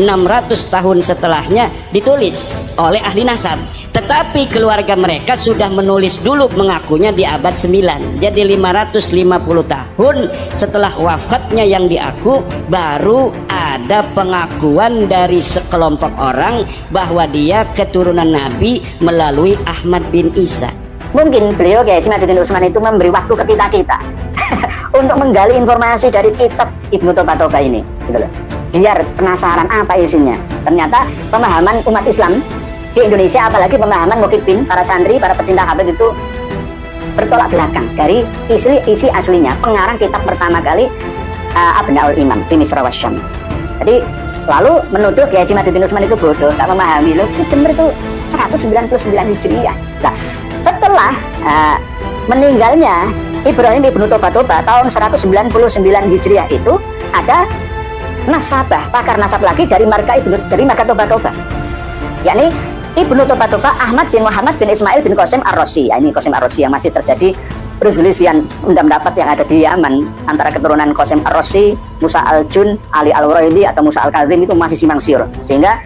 600 tahun setelahnya ditulis oleh ahli nasab. Tetapi keluarga mereka sudah menulis dulu, mengakunya di abad 9. Jadi 550 tahun setelah wafatnya yang diaku, baru ada pengakuan dari sekelompok orang bahwa dia keturunan Nabi melalui Ahmad bin Isa. Mungkin beliau Kiai Haji Maduddin Utsman itu memberi waktu ke kita untuk menggali informasi dari kitab Ibnu Toba ini, gitu loh. Biar penasaran apa isinya. Ternyata pemahaman umat Islam di Indonesia, apalagi pemahaman mukibin, para santri, para pecinta Habib itu bertolak belakang dari isi aslinya. Pengarang kitab pertama kali Abnaul Imam fi Misra wa Syam. Jadi lalu menuduh Kiai Haji Maduddin Utsman itu bodoh, tak memahami. Loh, benar itu 199 Hijriah. Nah, setelah meninggalnya Ibrahim Ibnu Toba tahun 199 Hijriah itu ada nasabah, pakar nasab lagi dari marga Toba. yakni Ibnu Tubatuba Ahmad bin Muhammad bin Ismail bin Qasim Ar-Razi. Ya, ini Qasim Ar-Razi yang masih terjadi perselisihan pendapat yang ada di Yaman antara keturunan Qasim Ar-Razi, Musa Al-Jun, Ali Al-Waraili atau Musa Al-Kazim itu masih simpang siur. Sehingga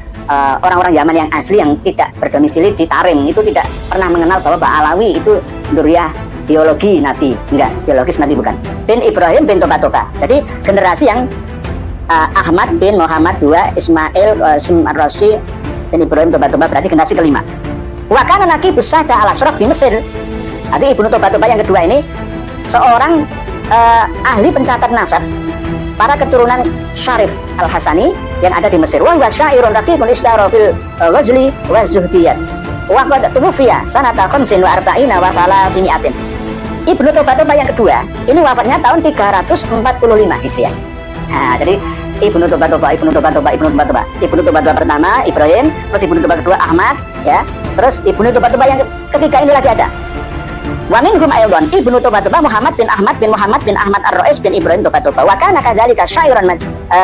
orang-orang Yaman yang asli yang tidak berdomisili di Tarim itu tidak pernah mengenal bahwa Ba'alawi itu Duriyah biologi Nabi, enggak, biologis Nabi bukan. Bin Ibrahim bin Tubatuba. Jadi generasi yang Ahmad bin Muhammad II, Ismail Qasim Ar-Razi bin Ibrahim Tubatuba berarti generasi kelima. Wa kana Naqibus Sada al-Ashraf di Mesir. Jadi Ibnu Tubatuba yang kedua ini seorang ahli pencatat nasab para keturunan Syarif Al-Hasani yang ada di Mesir. Wa syairun raqibun isdara fil ghazli wa zuhdiyat. Wa qad tuwfiya sanata 45 wa 300. Ibnu Tubatuba yang kedua ini wafatnya tahun 345 Hijriah. Nah, jadi Ibnu Tubatuba pertama Ibrahim, terus Ibnu Tubatuba kedua Ahmad, ya. Terus Ibnu Tubatuba yang ketiga ini lagi ada. Wa minhum aydan Ibnu Tubatuba Muhammad bin Ahmad bin Muhammad bin Ahmad Ar-Rais bin Ibrahim Tubatuba. Wa kana kadzalika syairan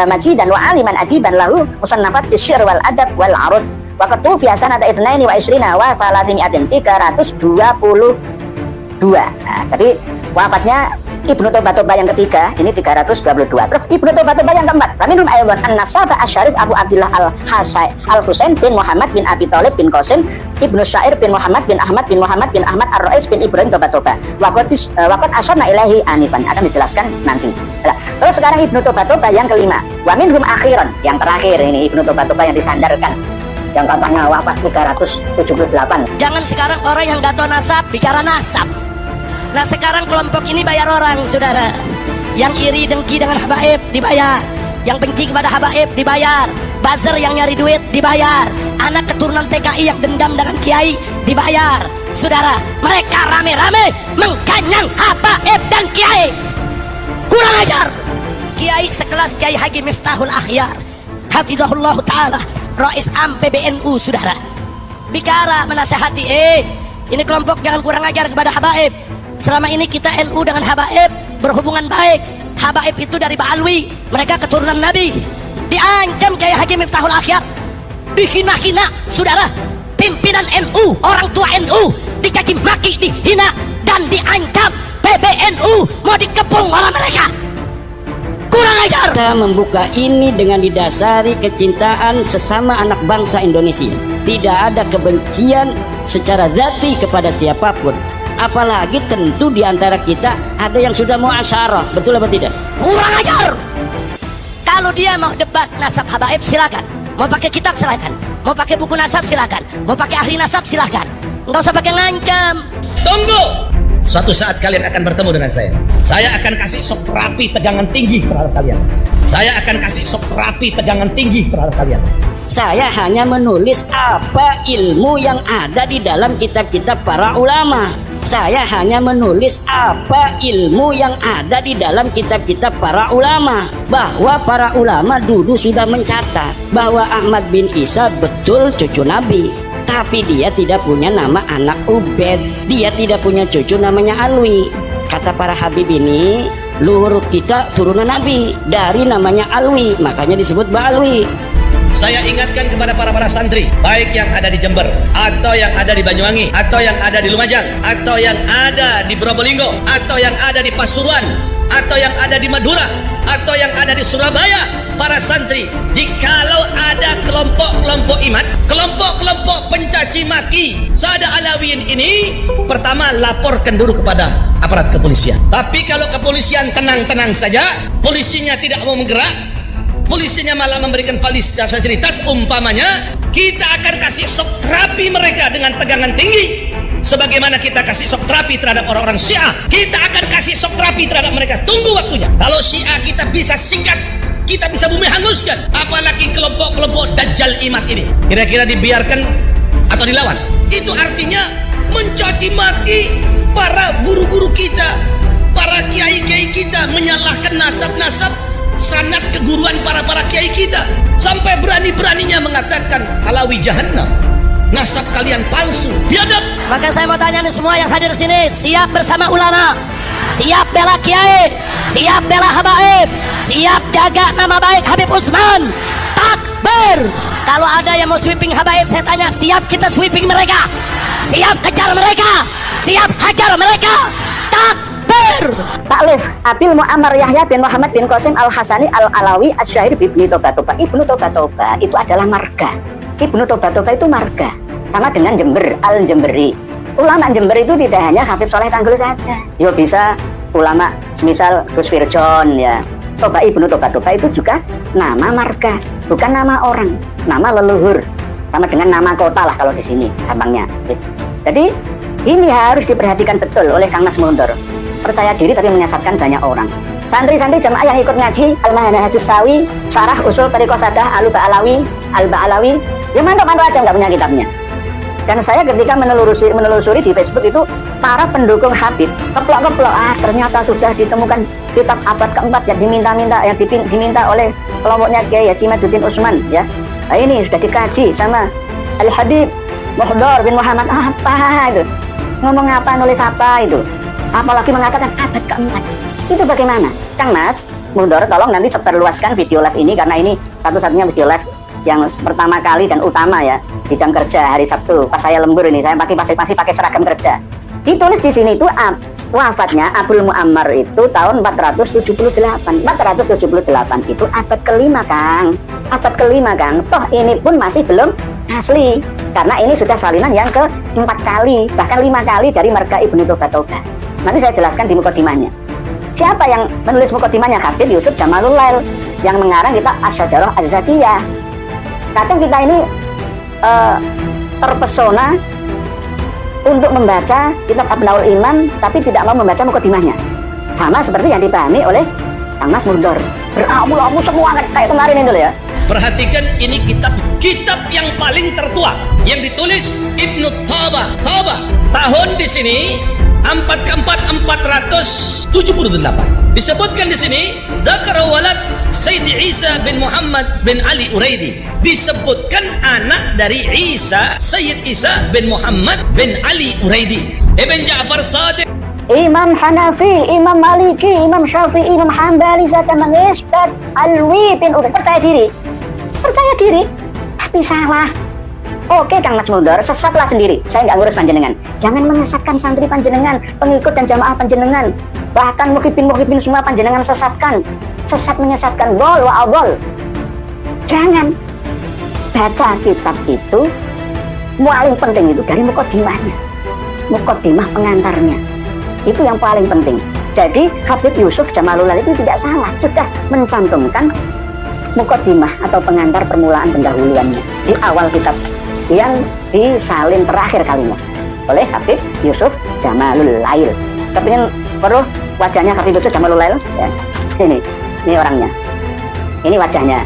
majidan wa aliman adiban lahu musannafat fi syi'r wal adab wal arud. Wa qad tufiya sanata 22 wa 322. Nah, jadi wafatnya Ibnu Tubatuba yang ketiga ini 322. Terus Ibnu Tubatuba yang keempat, minhum aydan an-nasaba asy-syarif Abu Abdullah Al-Husain bin Muhammad bin Abi Thalib bin Qasim Ibnu Syair bin Muhammad bin Ahmad bin Muhammad bin Ahmad Ar-Rais bin Ibrahim Tubatuba. Waqad asyarna ilaihi anifan, akan dijelaskan nanti. Terus sekarang Ibnu Tubatuba yang kelima, wa minhum akhiran, yang terakhir ini Ibnu Tubatuba yang disandarkan yang katanya wafat 378. Jangan sekarang orang yang gak tahu nasab bicara nasab. Nah sekarang kelompok ini bayar orang, saudara. Yang iri dengki dengan habaib dibayar, yang benci kepada habaib dibayar, buzzer yang nyari duit dibayar, anak keturunan TKI yang dendam dengan kiai dibayar. Saudara, mereka rame-rame mengganyang habaib dan kiai. Kurang ajar. Kiai sekelas Kiai Haji Miftahul Akhyar hafizahullah ta'ala, Rais Am PBNU, saudara, bicara menasehati, ini kelompok jangan kurang ajar kepada habaib. Selama ini kita NU dengan habaib berhubungan baik. Habaib itu dari Ba'alwi, mereka keturunan Nabi. Diancam Kiai Haji Miftahul Akhyar, dihina-hina, saudara. Pimpinan NU, orang tua NU dicaci maki, dihina dan diancam. PBNU mau dikepung oleh mereka. Kurang ajar. Kita membuka ini dengan didasari kecintaan sesama anak bangsa Indonesia. Tidak ada kebencian secara zati kepada siapapun. Apalagi tentu di antara kita ada yang sudah mau asyarah, betul apa tidak? Kurang ajar. Kalau dia mau debat nasab habaib silakan, mau pakai kitab silakan, mau pakai buku nasab silakan, mau pakai ahli nasab silakan. Enggak usah pakai ngancam. Tunggu. Suatu saat kalian akan bertemu dengan saya. Saya akan kasih sok terapi tegangan tinggi terhadap kalian. Saya akan kasih sok terapi tegangan tinggi terhadap kalian. Saya hanya menulis apa ilmu yang ada di dalam kitab-kitab para ulama. Saya hanya menulis apa ilmu yang ada di dalam kitab-kitab para ulama. Bahwa para ulama dulu sudah mencatat bahwa Ahmad bin Isa betul cucu Nabi, tapi dia tidak punya nama anak Ubed. Dia tidak punya cucu namanya Alwi. Kata para habib ini, luhur kita turunan Nabi dari namanya Alwi, makanya disebut Ba'alwi. Saya ingatkan kepada para santri, baik yang ada di Jember, atau yang ada di Banyuwangi, atau yang ada di Lumajang, atau yang ada di Probolinggo, atau yang ada di Pasuruan, atau yang ada di Madura, atau yang ada di Surabaya. Para santri, jikalau ada kelompok-kelompok iman, kelompok-kelompok pencaci maki Sada Alawiyin ini, pertama laporkan dulu kepada aparat kepolisian. Tapi kalau kepolisian tenang-tenang saja, polisinya tidak mau menggerak, polisinya malah memberikan fasilitas, umpamanya kita akan kasih shock terapi mereka dengan tegangan tinggi, sebagaimana kita kasih shock terapi terhadap orang-orang Syiah. Kita akan kasih shock terapi terhadap mereka. Tunggu waktunya. Kalau Syiah kita bisa singkat, kita bisa bumi hanguskan, apalagi kelompok-kelompok Dajjal Imat ini. Kira-kira dibiarkan atau dilawan? Itu artinya mencaci maki para guru-guru kita, para kiai-kiai kita, menyalahkan nasab-nasab sanad keguruan para kiai kita, sampai berani-beraninya mengatakan Alawi Jahannam, nasab kalian palsu, biadab. Maka saya mau tanya nih semua yang hadir sini, siap bersama ulama, siap bela kiai, siap bela habaib, siap jaga nama baik Habib Utsman? Takbir, Kalau ada yang mau sweeping habaib, saya tanya, siap kita sweeping mereka? Siap kejar mereka? Siap hajar mereka? Takbir! Taklif Abil Mu'ammar Yahya bin Muhammad bin Qasim Al-Hasani Al-Alawi Asy-Syair Ibnu Toba-Toba. Ibnu Toba-Toba itu adalah marga. Ibnu Toba-Toba itu marga. Sama dengan Jember, Al-Jemberi. Ulama Jember itu tidak hanya Habib Soleh Tanggul saja. Yo bisa ulama semisal Gus Firjon ya. Toba Ibnu Toba-Toba itu juga nama marga, bukan nama orang, nama leluhur. Sama dengan nama kota lah kalau di sini gampangnya. Jadi ini harus diperhatikan betul oleh Kang Mas Mundur. Percaya diri tapi menyesatkan banyak orang. Santri-santri jamaah yang ikut ngaji Al-Manhajus Sawi, Syarah Usul Tariqah Sadah Al-Ba'alawi, ya mantuk-mantuk aja nggak punya kitabnya. Dan saya ketika menelusuri di Facebook itu para pendukung Habib keplok-keplok, ternyata sudah ditemukan kitab abad keempat yang diminta oleh kelompoknya Kiai Haji Maduddin Utsman ya. Nah, ini sudah dikaji sama Al-Habib Muhdar bin Muhammad apa itu? Ngomong apa, nulis apa itu? Apalagi mengatakan abad keempat. Itu bagaimana? Kang Mas Muhdar, tolong nanti seperluaskan video live ini karena ini satu-satunya video live yang pertama kali dan utama ya di jam kerja hari Sabtu. Pas saya lembur ini, saya masih pakai seragam kerja. Ditulis di sini itu wafatnya Abul Mu'ammar itu tahun 478. 478 itu abad kelima, Kang. Abad kelima, Kang. Toh ini pun masih belum asli karena ini sudah salinan yang ke-4 kali, bahkan 5 kali dari marga Ibnu Toba-Toba. Nanti saya jelaskan di mukadimahnya. Siapa yang menulis mukadimahnya? Habib Yusuf Jamalul Lail yang mengarang kitab Asy-Syajarah Az-Zakiyah. Kadang kita ini terpesona untuk membaca kitab Abnaul Imam tapi tidak mau membaca mukadimahnya. Sama seperti yang dipahami oleh Kang Mas Mundur. Beramul-amul semua kayak kemarin itu ya. Perhatikan, ini kitab yang paling tertua yang ditulis Ibnu Toba. Tahun di sini 478. Disebutkan di sini Dzakara walad Sayyid Isa bin Muhammad bin Ali Uraidi. Disebutkan anak dari Isa, Sayyid Isa bin Muhammad bin Ali Uraidi. Ibn Ja'far Shadiq, Imam Hanafi, Imam Maliki, Imam Syafi'i, Imam Hambali, saya mengisbat Alwi bin Ubaid. Percaya diri, tapi salah. Oke Kang Mas Mundur, sesatlah sendiri. Saya nggak ngurus panjenengan. Jangan menyesatkan santri panjenengan, pengikut dan jamaah panjenengan. Bahkan muhibin semua panjenengan sesatkan. Sesat menyesatkan, bol wa abol. Jangan. Baca kitab itu, paling penting itu dari mukadimahnya. Mukadimah pengantarnya. Itu yang paling penting. Jadi Habib Yusuf Jamalul Lail itu tidak salah, sudah mencantumkan mukadimah atau pengantar permulaan pendahuluannya di awal kitab yang disalin terakhir kalinya oleh Habib Yusuf Jamalul Lail. Kepingin perlu wajahnya Habib Yusuf Jamalul Lail ya. Ini orangnya, ini wajahnya.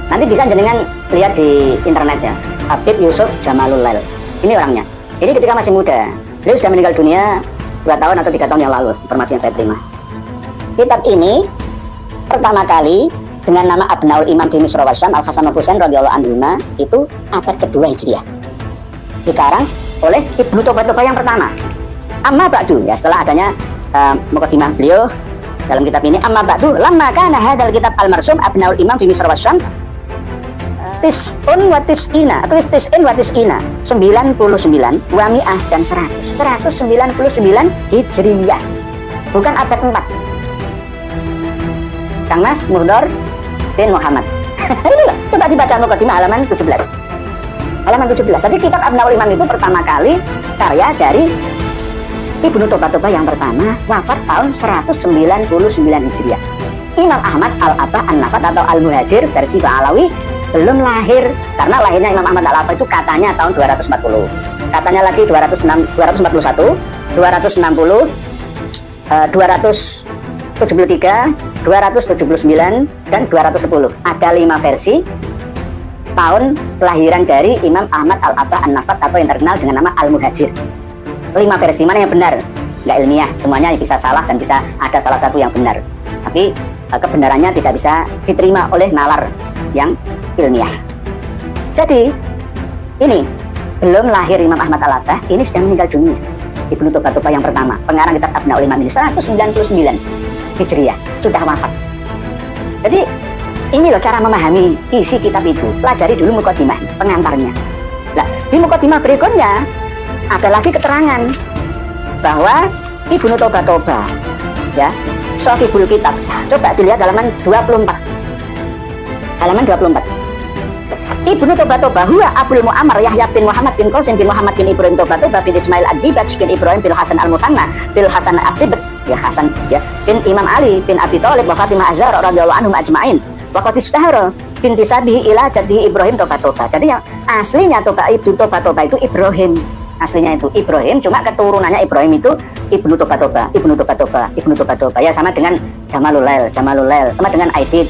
Nanti bisa jenengan lihat di internet ya, Habib Yusuf Jamalul Lail. Ini orangnya. Ini ketika masih muda, beliau sudah meninggal dunia 2 tahun atau 3 tahun yang lalu, informasi yang saya terima. Kitab ini pertama kali dengan nama Abnaul Imam di Misra wa Syam Al-Hasan Al-Husain radhiyallahu anhuma itu abad kedua Hijriah. Dikarang oleh Ibnu Toba-Toba yang pertama. Amma ba'du, ya setelah adanya mukadimah beliau dalam kitab ini, amma ba'du lamma kana hadzal kitab al-marsum Abnaul Imam di Misra wa Syam tis'un wa tis'ina atau tis'in wa tis'ina 99 wa mi'ah dan 199 Hijriyah, bukan abad 4. Kang Mas Muhdar bin Muhammad. Inilah, coba dibaca mukadimah halaman 17. Halaman 17. Jadi kitab Abnaul Imam itu pertama kali karya dari Ibnu Toba-Toba yang pertama, wafat tahun 199 Hijriah. Imam Ahmad Al-Abah An-Nafat atau Al-Muhajir versi Ba'alawi belum lahir, karena lahirnya Imam Ahmad Al-Abah itu katanya tahun 240. Katanya lagi 241, 260, 273, 279 dan 210. Ada 5 versi tahun kelahiran dari Imam Ahmad Al-Abah An-Nafat atau yang terkenal dengan nama Al-Muhajir. 5 versi, mana yang benar? Nggak ilmiah, semuanya bisa salah dan bisa ada salah satu yang benar. Tapi kebenarannya tidak bisa diterima oleh nalar yang ilmiah. Jadi ini belum lahir Imam Ahmad Al-Abah, ini sudah meninggal dunia. Ibnu Toba-Toba yang pertama, pengarang kitab Abnaul Imam ini 199 Hijriah, sudah wafat. Jadi Ini loh cara memahami isi kitab itu. Pelajari dulu mukadimah, pengantarnya. Nah, di mukadimah berikutnya ada lagi keterangan bahwa Ibnu Toba, ya, Shahihul Kitab. Coba dilihat halaman 24. Halaman 24. Ibnu Toba huwa Abul Mu'ammar Yahya bin Muhammad bin Qasim bin Muhammad bin Ibrahim Toba bin Ismail Ad-Dibaj bin Ibrahim bin Hasan Al-Muthanna bin Hasan As-Sibт, ya Hasan, ya, bin Imam Ali bin Abi Thalib wa Fatimah Az-Zahra radhiyallahu anhum ajma'in. Wa qad istahara binti Sabihi ila jaddihi Ibrahim Toba. Jadi yang aslinya Ibnu Toba itu Ibrahim. Aslinya itu Ibrahim, cuma keturunannya Ibrahim itu Ibnu Toba. Ya sama dengan Jamalulail, sama dengan Aidid,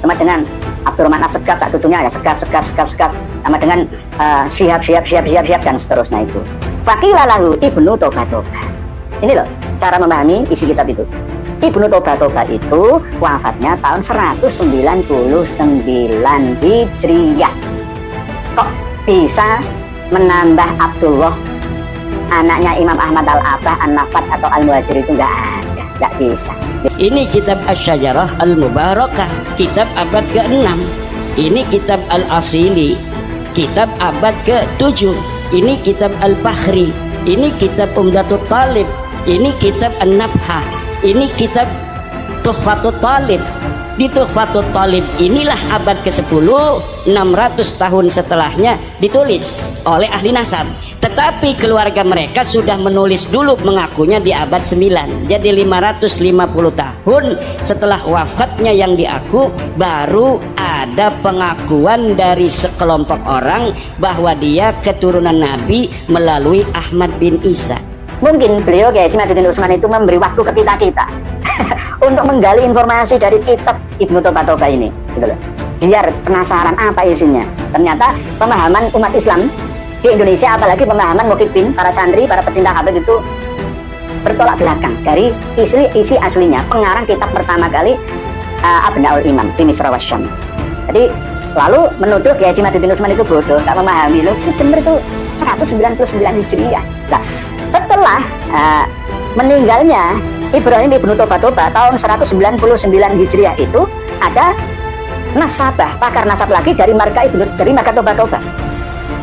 sama dengan Abdurrahman As-Segaf, sak cucunya ya Segaf, sama dengan Syihab dan seterusnya itu. Faqila lahu Ibnu Toba. Ini loh cara memahami isi kitab itu. Ibnu Toba itu wafatnya tahun 199 Hijriyah. Kok bisa menambah Abdullah anaknya Imam Ahmad Al-Abbah An-Nafat atau Al-Muhajir itu nggak ada, nggak bisa. Ini kitab Asy-Syajarah Al-Mubarakah, kitab abad ke-6. Ini kitab Al-Asili, kitab abad ke-7. Ini kitab Al-Bahri, ini kitab Umdatul Talib, ini kitab An-Nabhah, ini kitab Tuhfatul Talib. Di Tuhfatul Talib inilah abad ke-10, 600 tahun setelahnya ditulis oleh ahli nasab. Tetapi keluarga mereka sudah menulis dulu, mengakunya di abad 9. Jadi 550 tahun setelah wafatnya yang diaku, baru ada pengakuan dari sekelompok orang bahwa dia keturunan Nabi melalui Ahmad bin Isa. Mungkin beliau Kiai Haji Madudin Utsman itu memberi waktu ke kita untuk menggali informasi dari kitab Ibnu Toba ini, gitu loh. Biar penasaran apa isinya. Ternyata pemahaman umat Islam di Indonesia, apalagi pemahaman mukibbin, para santri, para pecinta Habib itu bertolak belakang dari isi aslinya. Pengarang kitab pertama kali Abnaul Imam di Misra Wasyam. Jadi lalu menuduh Kiai Haji Madudin Utsman itu bodoh, tak memahami. Loh, benar itu 199 Hijriah. Nah, setelah meninggalnya Ibrahim Ibnu Toba tahun 199 Hijriah itu ada nasabah, pakar nasab lagi dari marga Toba,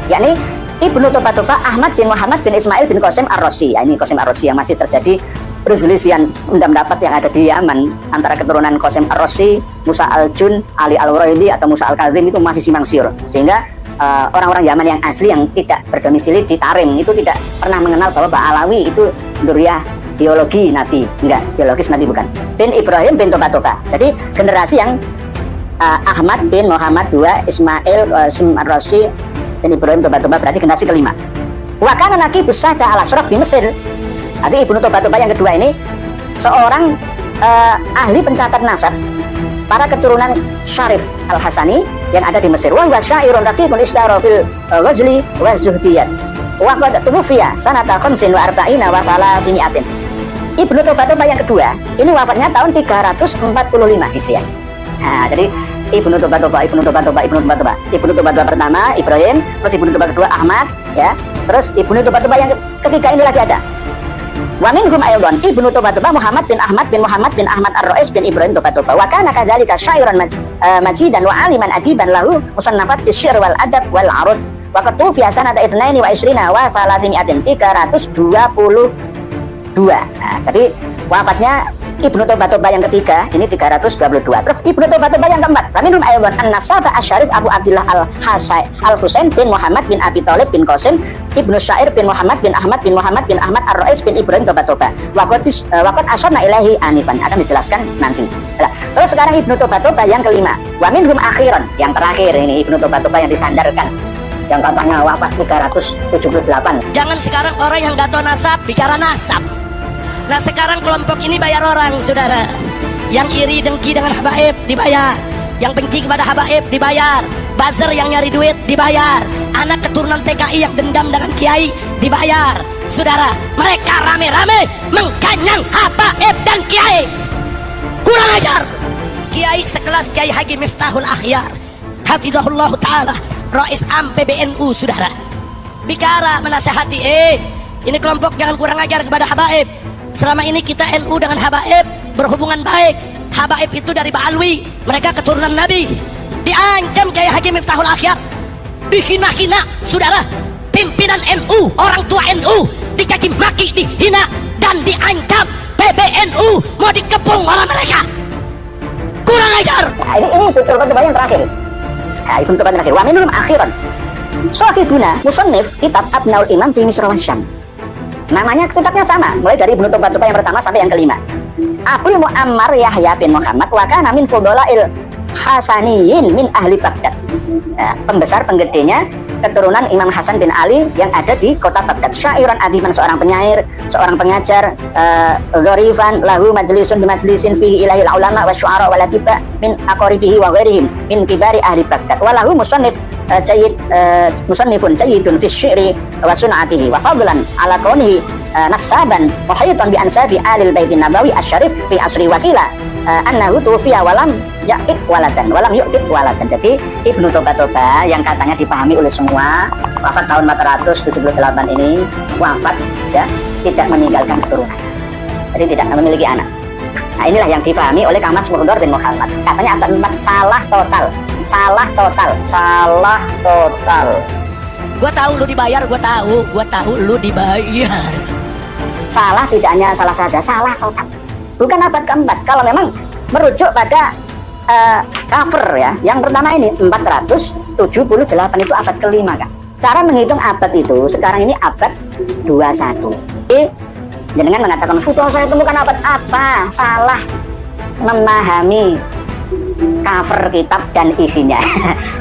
yakni Ibnu Toba Ahmad bin Muhammad bin Ismail bin Qasim Ar-Razi. Ya, ini Qasim Ar-Razi yang masih terjadi perselisihan pendapat yang ada di Yaman antara keturunan Qasim Ar-Razi, Musa Al-Jun, Ali Al-Waraidi atau Musa Al-Kazim itu masih simpang siur, sehingga orang-orang Yaman yang asli yang tidak berdomisili di Tarim itu tidak pernah mengenal bahwa Ba'alawi itu Duriyah biologi Nabi, enggak, biologis Nabi bukan. Bin Ibrahim bin Toba. Jadi generasi yang Ahmad bin Muhammad II, Ismail Qasim Ar-Razi bin Ibrahim Toba berarti generasi kelima. Wa kana Naqib As-Sada Al-Ashraf di Mesir. Jadi Ibnu Toba yang kedua ini seorang ahli pencatat nasab para keturunan Syarif Al-Hasani yang ada di Mesir. Wa huwa syairun raqibun isdara fil ghazli wa zuhdiyat. Wa qad tuwfiya sanata 45 wa 300. Ibnu Toba yang kedua ini wafatnya tahun 345 Hijriah. Nah, jadi Ibnu Toba pertama Ibrahim, terus Ibnu Toba kedua Ahmad, ya. Terus Ibnu Toba yang ketiga ini lagi ada. Wa minhum aydan Ibnu Toba Muhammad bin Ahmad bin Muhammad bin Ahmad Ar-Rais bin Ibrahim Toba. Wa kana kadzalika syairan majidan wa aliman adiban lahu musannafat fi syi'r wal adab wal arud. Wa qad tufiya sanata 22 wa 322. Nah, jadi wafatnya Ibnu Toba yang ketiga ini 322. Terus Ibnu Toba yang keempat, minhum aydan an-nasaba asy-syarif Abu Abdullah Al-Husain bin Muhammad bin Abi Thalib bin Qasim Ibnu Syair bin Muhammad bin Ahmad bin Muhammad bin Ahmad Ar-Rais bin Ibrahim Toba. Waqad asyarna ilahi anifan, akan dijelaskan nanti. Nah, terus sekarang Ibnu Toba yang kelima, wa minhum akhiran, yang terakhir ini Ibnu Toba yang disandarkan, yang katanya wafat 378. Jangan sekarang orang yang gak tahu nasab bicara nasab. Nah sekarang kelompok ini bayar orang, saudara. Yang iri dengki dengan habaib dibayar, yang benci kepada habaib dibayar, buzzer yang nyari duit dibayar, anak keturunan TKI yang dendam dengan kiai dibayar. Saudara, mereka rame-rame mengkanyang habaib dan kiai. Kurang ajar. Kiai sekelas Kiai Haji Miftahul Akhyar hafizahullah ta'ala, Rais Am PBNU, saudara, bicara menasehati, ini kelompok jangan kurang ajar kepada habaib. Selama ini kita NU dengan habaib berhubungan baik. Habaib itu dari Ba'alwi, mereka keturunan Nabi. Diancam Kiai Haji Miftahul Akhyar, dihina-hina, saudara. Pimpinan NU, orang tua NU dicaci maki, dihina dan diancam. PBNU mau dikepung oleh mereka. Kurang ajar. Nah, ini betul-betul yang terakhir. Nah, itu betul terakhir. Wa minhum akhiran. Sohibuna musannif kitab Abnaul Imam fi Misr wa Syam. Namanya kitabnya sama, mulai dari Ibnu Tubah yang pertama sampai yang kelima. Abul Muammar Yahya bin Muhammad wa kana min fudalail Hasaniyin min ahli Baghdad. Pembesar penggedenya keturunan Imam Hasan bin Ali yang ada di kota Baghdad. Syairan adiman, seorang penyair, seorang pengajar, gharifan lahu majlisun bi majlisin fihi ilahil ulama wa syu'ara wa latiba min aqaribihi wa ghairihim min kibari ahli Baghdad. Wa lahu musannif musannifun jayyidun fi syi'ri wa sun'atihi wa fadlan ala kaunihi nasaban muhayyitan bi ansabi alil baitin nabawi asy-syarif fi asri wakila annahu tufiya walam yaqib waladan walam yuqib waladan. Jadi Ibnu Toba yang katanya dipahami oleh semua, wafat tahun 478 ini, wafat ya, tidak meninggalkan keturunan, jadi tidak memiliki anak. Nah, inilah yang dipahami oleh Kang Mas Muhdor bin Muhammad. Katanya abad 4 salah total. Gua tahu lu dibayar, gua tahu lu dibayar. Salah tidak hanya salah saja, salah total. Bukan abad keempat. Kalau memang merujuk pada cover ya, yang pertama ini 478 itu abad kelima kan. Cara menghitung abad itu sekarang ini abad 21. Jadi jenengan mengatakan Futo saya temukan abad apa? Salah memahami cover kitab dan isinya.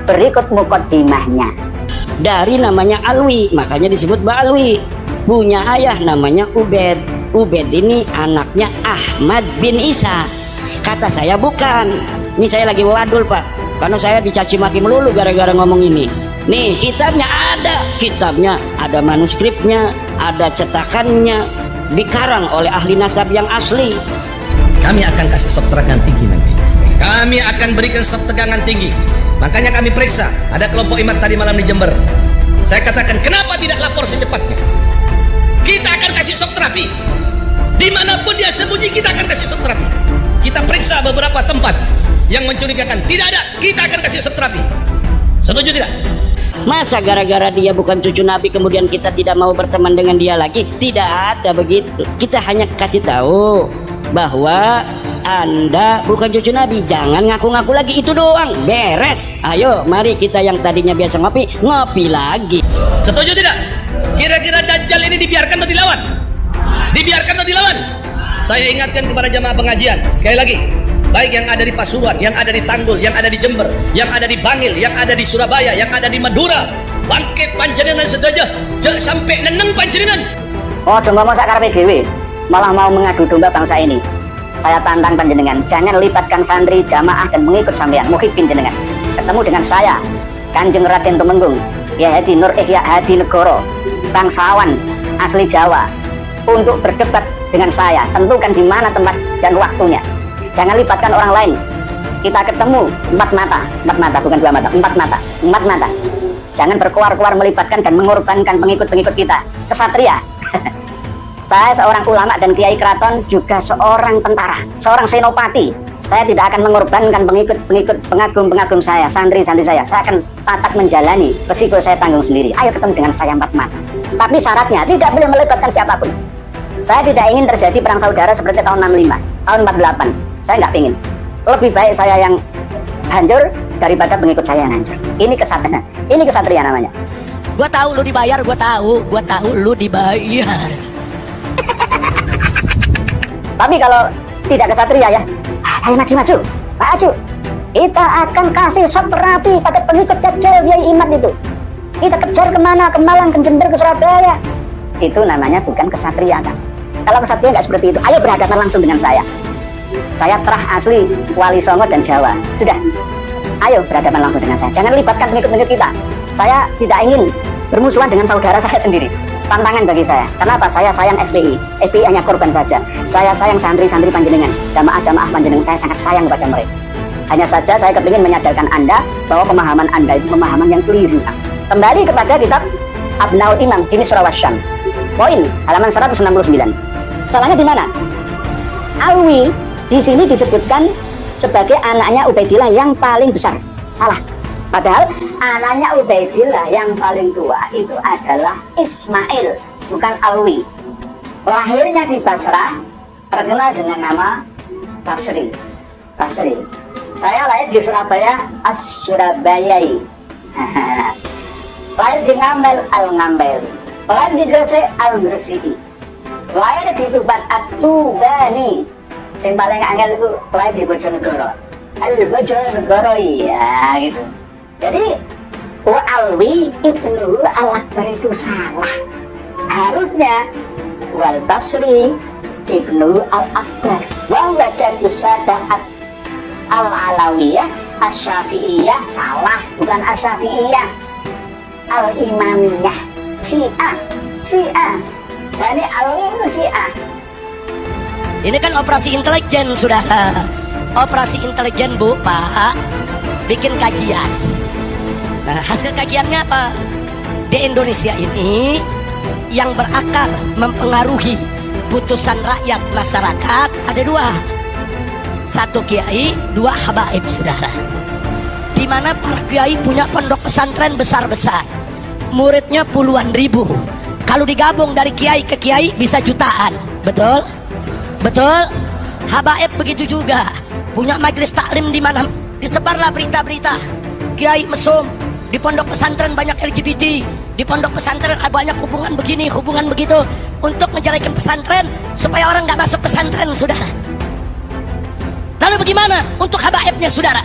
Berikut mukaddimahnya. Dari namanya Alwi, makanya disebut Ba'alwi. Punya ayah namanya Ubed. Ubed ini anaknya Ahmad bin Isa. Kata saya bukan. Ini saya lagi wadul Pak, karena saya dicaci maki melulu gara-gara ngomong ini. Nih kitabnya ada manuskripnya, ada cetakannya, dikarang oleh ahli nasab yang asli. Kami akan kasih sop tegangan tinggi nanti. Kami akan berikan sop tegangan tinggi. Makanya kami periksa. Ada kelompok imat tadi malam di Jember. Saya katakan, kenapa tidak lapor secepatnya? Kita akan kasih sop terapi. Dimanapun dia sembunyi, kita akan kasih sop terapi. Kita periksa beberapa tempat yang mencurigakan. Tidak ada, kita akan kasih sop terapi. Setuju tidak? Masa gara-gara dia bukan cucu Nabi kemudian kita tidak mau berteman dengan dia lagi? Tidak ada begitu. Kita hanya kasih tahu bahwa Anda bukan cucu Nabi. Jangan ngaku-ngaku lagi, itu doang. Beres. Ayo mari kita yang tadinya biasa ngopi lagi. Setuju tidak? Kira-kira Dajjal ini dibiarkan atau dilawan? Dibiarkan atau dilawan? Saya ingatkan kepada jamaah pengajian sekali lagi, baik yang ada di Pasuruan, yang ada di Tanggul, yang ada di Jember, yang ada di Bangil, yang ada di Surabaya, yang ada di Madura, bangkit panjenengan sedaya, jangan sampai neneng panjenengan. Oh, cuma mau sakarepe dhewe, malah mau mengadu domba bangsa ini. Saya tantang panjenengan, jangan libatkan santri, jamaah dan mengikut sampean, muhibin jenengan. Ketemu dengan saya, Kanjeng Raden Tumenggung, Kyai Haji Nur Ihya Hadi Negoro, bangsawan asli Jawa, untuk berdebat dengan saya. Tentukan di mana tempat dan waktunya. Jangan libatkan orang lain. Kita ketemu empat mata, bukan dua mata, empat mata. Jangan berkuar-kuar melibatkan dan mengorbankan pengikut-pengikut kita. Kesatria. Saya seorang ulama dan kiai keraton, juga seorang tentara, seorang senopati. Saya tidak akan mengorbankan pengikut, pengagum saya, santri-santri saya. Saya akan tatak menjalani, resiko saya tanggung sendiri. Ayo ketemu dengan saya empat mata. Tapi syaratnya tidak boleh melibatkan siapapun. Saya tidak ingin terjadi perang saudara seperti tahun 65, tahun 48. Saya nggak ingin. Lebih baik saya yang hancur daripada pengikut saya yang hancur. Ini kesatria, ini kesatria namanya. Gua tahu lu dibayar, gua tahu lu dibayar. Tapi kalau tidak kesatria ya, ayo maju. Kita akan kasih sop terapi pada pengikut Dajjal Kiai Imad itu. Kita kejar kemana, ke Malang, ke Jember, ke Surabaya. Itu namanya bukan kesatria kan. Kalau kesatria nggak seperti itu, ayo berhadapan langsung dengan saya. Saya terah asli Wali Songo dan Jawa. Sudah, ayo berhadapan langsung dengan saya. Jangan libatkan pengikut-pengikut kita. Saya tidak ingin bermusuhan dengan saudara saya sendiri. Tantangan bagi saya. Kenapa? Saya sayang FPI. FPI hanya korban saja. Saya sayang santri-santri panjenengan, jamaah-jamaah panjenengan. Saya sangat sayang kepada mereka. Hanya saja saya kepingin menyadarkan Anda bahwa pemahaman Anda itu pemahaman yang keliru. Kembali kepada kitab Abnaul Imam fi Misr wa Syam. Poin halaman 169. Salahnya di mana? Alwi di sini disebutkan sebagai anaknya Ubaidillah yang paling besar. Salah. Padahal anaknya Ubaidillah yang paling tua itu adalah Ismail, bukan Alwi. Lahirnya di Basrah, terkenal dengan nama Basri. Basri. Saya lahir di Surabaya, As-Surabayai. Lahir di Ngambel, Al-Ngambeli. Lahir di Gresik, Al-Gresiki. Lahir di Tuban, At-Tubani. Yang paling angel itu lahir di Bojonegoro. Al-Bojonegoro, iya gitu. Jadi wa Alwi ibnu Al-Akbar itu salah. Harusnya wal Basri ibnu Al-Akbar. Wa wajadu sada'at Al-Alawiyah As-Syafi'iyah, salah, bukan As-Syafi'iyah, Al-Imamiyah, Syiah. Jadi Alwi itu Syiah. Ini kan operasi intelijen, saudara. Operasi intelijen, Bu, Pak, bikin kajian. Nah, hasil kajiannya apa? Di Indonesia ini yang berakar mempengaruhi putusan rakyat masyarakat ada dua. Satu kiai, dua habaib, saudara. Di mana para kiai punya pondok pesantren besar-besar, muridnya puluhan ribu. Kalau digabung dari kiai ke kiai bisa jutaan, betul? Betul? Habaib begitu juga, punya majelis taklim di mana disebarlah berita-berita. Kiai mesum, di pondok pesantren banyak LGBT, di pondok pesantren banyak hubungan begini, hubungan begitu, untuk menjelekan pesantren supaya orang nggak masuk pesantren, saudara. Lalu bagaimana untuk habaibnya, saudara?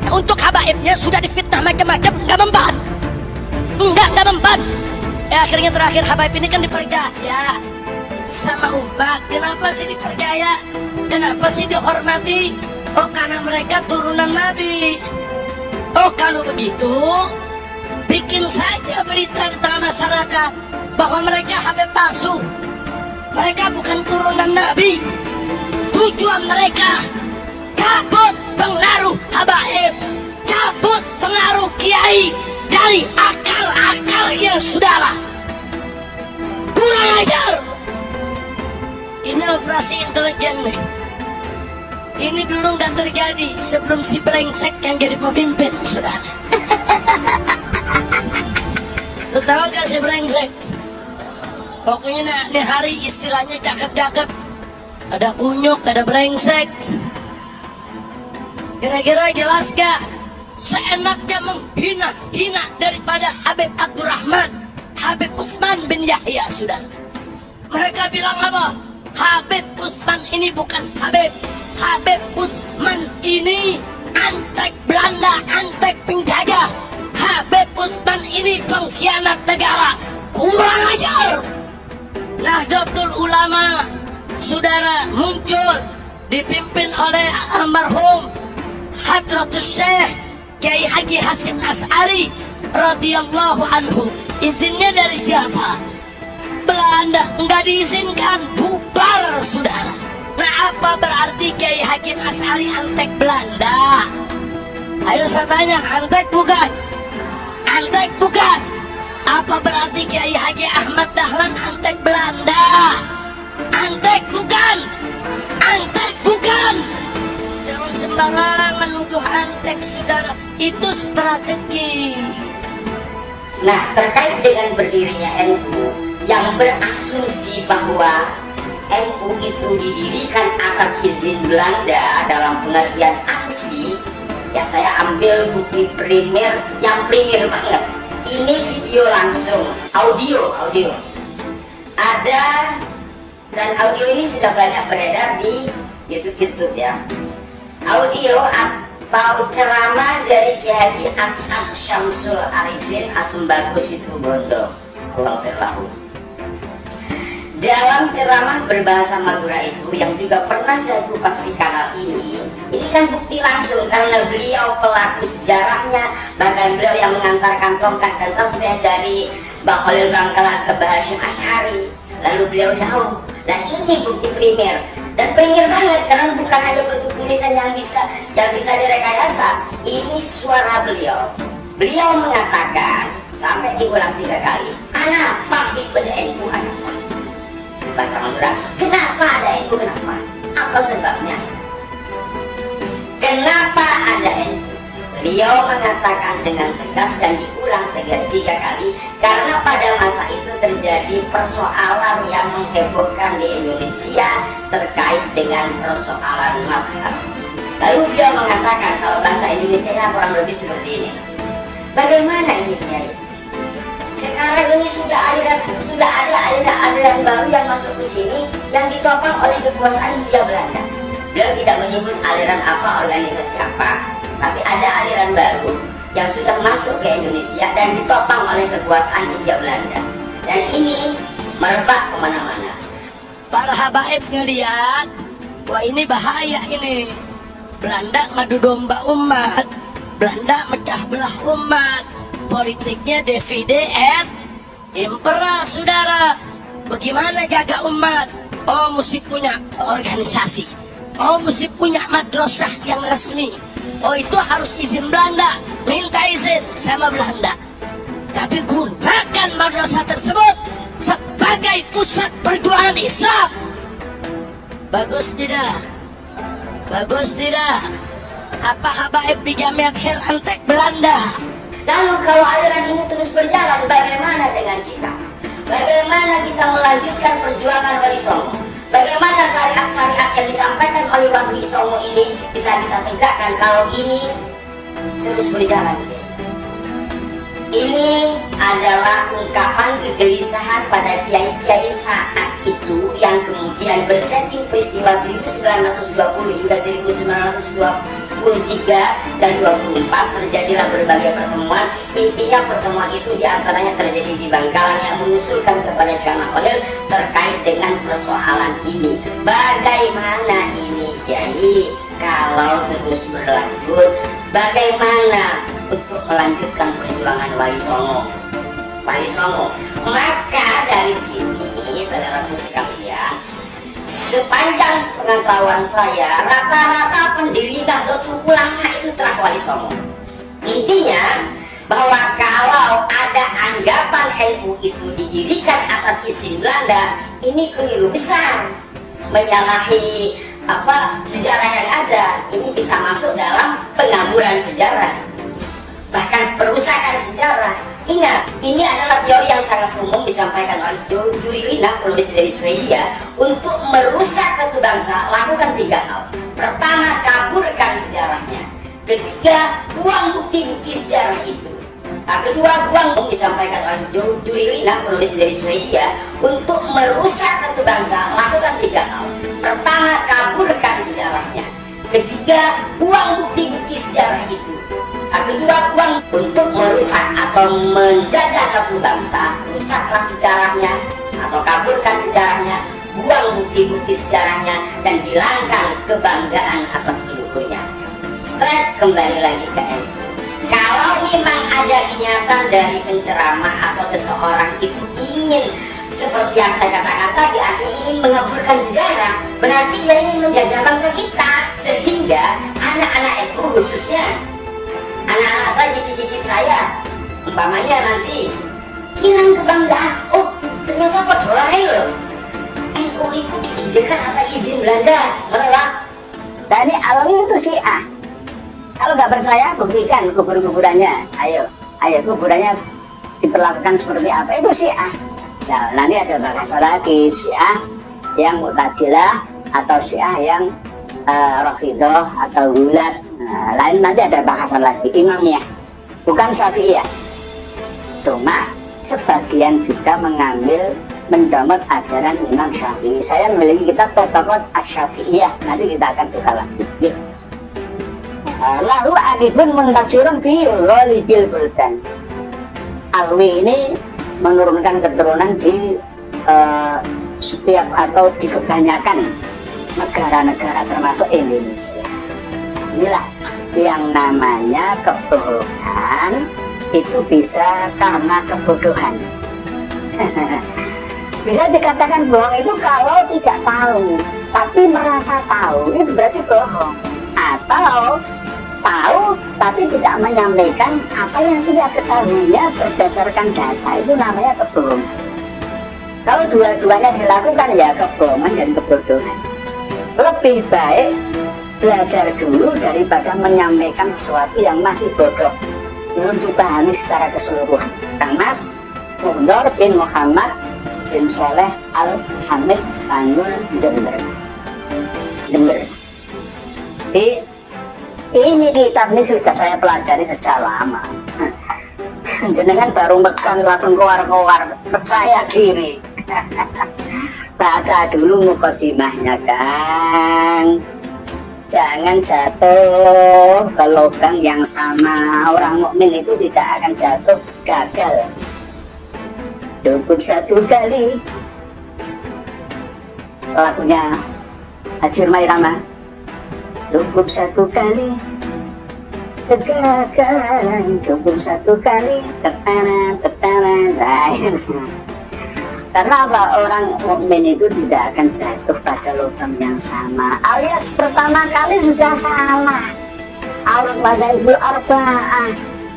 Untuk habaibnya sudah difitnah macam-macam, nggak mempan, nggak mempan. Ya, akhirnya terakhir habaib ini kan dipercaya sama umat. Kenapa sih dipercaya? Kenapa sih dihormati? Oh, karena mereka turunan Nabi. Oh, kalau begitu bikin saja berita di tengah masyarakat bahwa mereka habib palsu, mereka bukan turunan Nabi. Tujuan mereka cabut pengaruh habaib, cabut pengaruh kiai dari akar-akarnya, saudara. Kurang ajar. Ini operasi intelijen nih. Ini dulu nggak terjadi sebelum si brengsek yang jadi pemimpin, saudara. Lu tahu gak si brengsek? Pokoknya nih hari istilahnya cakep-cakep. Ada kunyuk, ada brengsek. Kira-kira jelas gak? Seenaknya menghina daripada Habib Abdurrahman, Habib Utsman bin Yahya, saudara. Mereka bilang apa? Habib Utsman ini bukan Habib. Habib Utsman ini antek Belanda, antek penjajah. Habib Utsman ini pengkhianat negara. Kurang ajar. Nahdlatul Ulama, saudara, muncul dipimpin oleh almarhum Hadratus Syekh Kiai Haji Hasyim Asy'ari radhiyallahu anhu. Izinnya dari siapa? Belanda. Enggak diizinkan, bubar, saudara. Nah, apa berarti Kiai Hasyim Asy'ari antek Belanda? Ayo saya tanya, antek bukan? Antek bukan? Apa berarti Kiai Haji Ahmad Dahlan antek Belanda? Antek bukan? Antek bukan? Jangan sembarangan nuduh antek, saudara. Itu strategi. Nah, terkait dengan berdirinya NU yang berasumsi bahwa NU itu didirikan atas izin Belanda dalam pengertian aksi, ya saya ambil bukti primer yang primer banget. Ini video langsung, audio. Ada, dan audio ini sudah banyak beredar di YouTube ya. Audio atau ceramah dari Kiai Haji As'ad Syamsul Arifin Asembagus itu Bondo, Allahumma. Dalam ceramah berbahasa Madura itu yang juga pernah saya kupas di kanal ini kan bukti langsung karena beliau pelaku sejarahnya, bahkan beliau yang mengantarkan tongkat dan tasbih dari Mbah Khalil Bangkalan ke Mbah Hasyim Asy'ari. Lalu beliau tahu, dan ini bukti primer dan primer banget karena bukan hanya bentuk tulisan yang bisa direkayasa. Ini suara beliau. Beliau mengatakan sampai diulang 3 kali, "Kenapa pada NU kenapa?" Bahasa Madura, kenapa ada NU kenapa? Apa sebabnya? Kenapa ada NU? Beliau mengatakan dengan tegas dan diulang tiga kali karena pada masa itu terjadi persoalan yang menghebohkan di Indonesia terkait dengan persoalan mazhab. Lalu beliau mengatakan kalau bahasa Indonesia kurang lebih seperti ini. Bagaimana ini Kiai? Sekarang ini sudah ada aliran baru yang masuk ke sini yang ditopang oleh kekuasaan Hindia Belanda. Beliau tidak menyebut aliran apa, organisasi apa, tapi ada aliran baru yang sudah masuk ke Indonesia dan ditopang oleh kekuasaan Hindia Belanda. Dan ini merebak kemana-mana. Para habaib ngeliat, wah ini bahaya ini. Belanda ngadu domba umat, Belanda mecah belah umat, politiknya divide et impera, saudara. Bagaimana jaga umat? Oh, mesti punya organisasi. Oh, mesti punya madrasah yang resmi. Oh, itu harus izin Belanda. Minta izin sama Belanda. Tapi gunakan madrasah tersebut sebagai pusat perjuangan Islam. Bagus tidak? Bagus tidak? Apa habaib di Jamiat Khair Antek Belanda? Lalu kalau aliran ini terus berjalan, bagaimana dengan kita? Bagaimana kita melanjutkan perjuangan Wali Songo? Bagaimana syariat-syariat yang disampaikan oleh Wali Songo ini bisa kita tegakkan kalau ini terus berjalan? Ini adalah ungkapan kegelisahan pada kiai-kiai saat itu yang kemudian bersetting peristiwa 1920 hingga 1923 dan 24 terjadilah berbagai pertemuan. Intinya pertemuan itu diantaranya terjadi di Bangkalan yang mengusulkan kepada Syama Khalil terkait dengan persoalan ini. Bagaimana ini Kiai kalau terus berlanjut? Bagaimana untuk melanjutkan perjuangan Wali Songo? Maka dari sini saudaraku sekalian, sepanjang sepengetahuan saya, rata-rata pendiri Nahdlatul Ulama itu telah Wali Songo. Intinya bahwa kalau ada anggapan NU itu didirikan atas izin Belanda, ini keliru besar, menyalahi sejarah yang ada. Ini bisa masuk dalam pengaburan sejarah, bahkan perusakan sejarah. Ingat, ini adalah teori yang sangat umum disampaikan oleh Juri Lina, penulis dari Swedia. Untuk merusak satu bangsa, lakukan 3 hal. Pertama, kaburkan sejarahnya. Ketiga, buang bukti-bukti sejarah itu. Kedua, buang, disampaikan oleh Juri Lina, penulis dari Swedia. Untuk merusak satu bangsa, lakukan 3 hal. Pertama, kaburkan sejarahnya. Ketiga, buang bukti-bukti sejarah itu. Kedua, buang. Untuk merusak atau menjajah satu bangsa, rusaklah sejarahnya atau kaburkan sejarahnya, buang bukti-bukti sejarahnya, dan hilangkan kebanggaan atas leluhurnya. Straight kembali lagi ke NU. Kalau memang ada niatan dari penceramah atau seseorang itu ingin seperti yang saya katakan tadi, artinya ingin mengaburkan sejarah, berarti dia ingin menjajah bangsa kita, sehingga anak-anak NU khususnya anak-anak saya, cicit-cicit saya, umpamanya nanti hilang kebanggaan. Oh, ternyata pedolai loh, NU itu didirikan atas izin Belanda, menolak. Dan ini Alawi itu Syiah. Kalau nggak percaya, buktikan kuburannya. Ayo kuburannya diperlakukan seperti apa, itu Syiah. Nah, nanti ada bahasa lagi, Syiah yang Mu'tazilah atau Syiah yang Rafidhah atau Gulat. Nah, lain nanti ada bahasan lagi. Imamnya bukan Syafi'iyah, cuma sebagian juga mencomot ajaran Imam Syafi'i. Saya memiliki kitab Tabaqat Asy-Syafi'iyah, nanti kita akan buka lagi. Lalu akibun muntasirun fi ghalibil buldan. Alwi ini menurunkan keturunan di setiap atau di kebanyakan negara-negara termasuk Indonesia. Inilah yang namanya kebohongan, itu bisa karena kebodohan. Bisa dikatakan bohong itu kalau tidak tahu tapi merasa tahu, itu berarti bohong. Atau tahu tapi tidak menyampaikan apa yang dia ketahuinya berdasarkan data, itu namanya kebohongan. Kalau dua-duanya dilakukan, ya kebohongan dan kebodohan. Lebih baik belajar dulu daripada menyampaikan sesuatu yang masih bodoh, belum dipahami secara keseluruhan. Kang Mas Muhdor bin Muhammad bin Soleh Al-Hamid Tanggul Jember. Ini kitab ini sudah saya pelajari sejak lama. Jenengan baru mekan langsung keluar-keluar, percaya diri. Baca dulu mukadimahnya, Kang. Jangan jatuh ke lubang yang sama. Orang mukmin itu tidak akan jatuh gagal. Cukup satu kali. Lagunya Haji Mairama. Cukup satu kali kegagalan, cukup satu kali tekanan. Karena apa? Orang mukmin itu tidak akan jatuh pada lubang yang sama, alias pertama kali sudah salah. Al-Madhaibul Arba'ah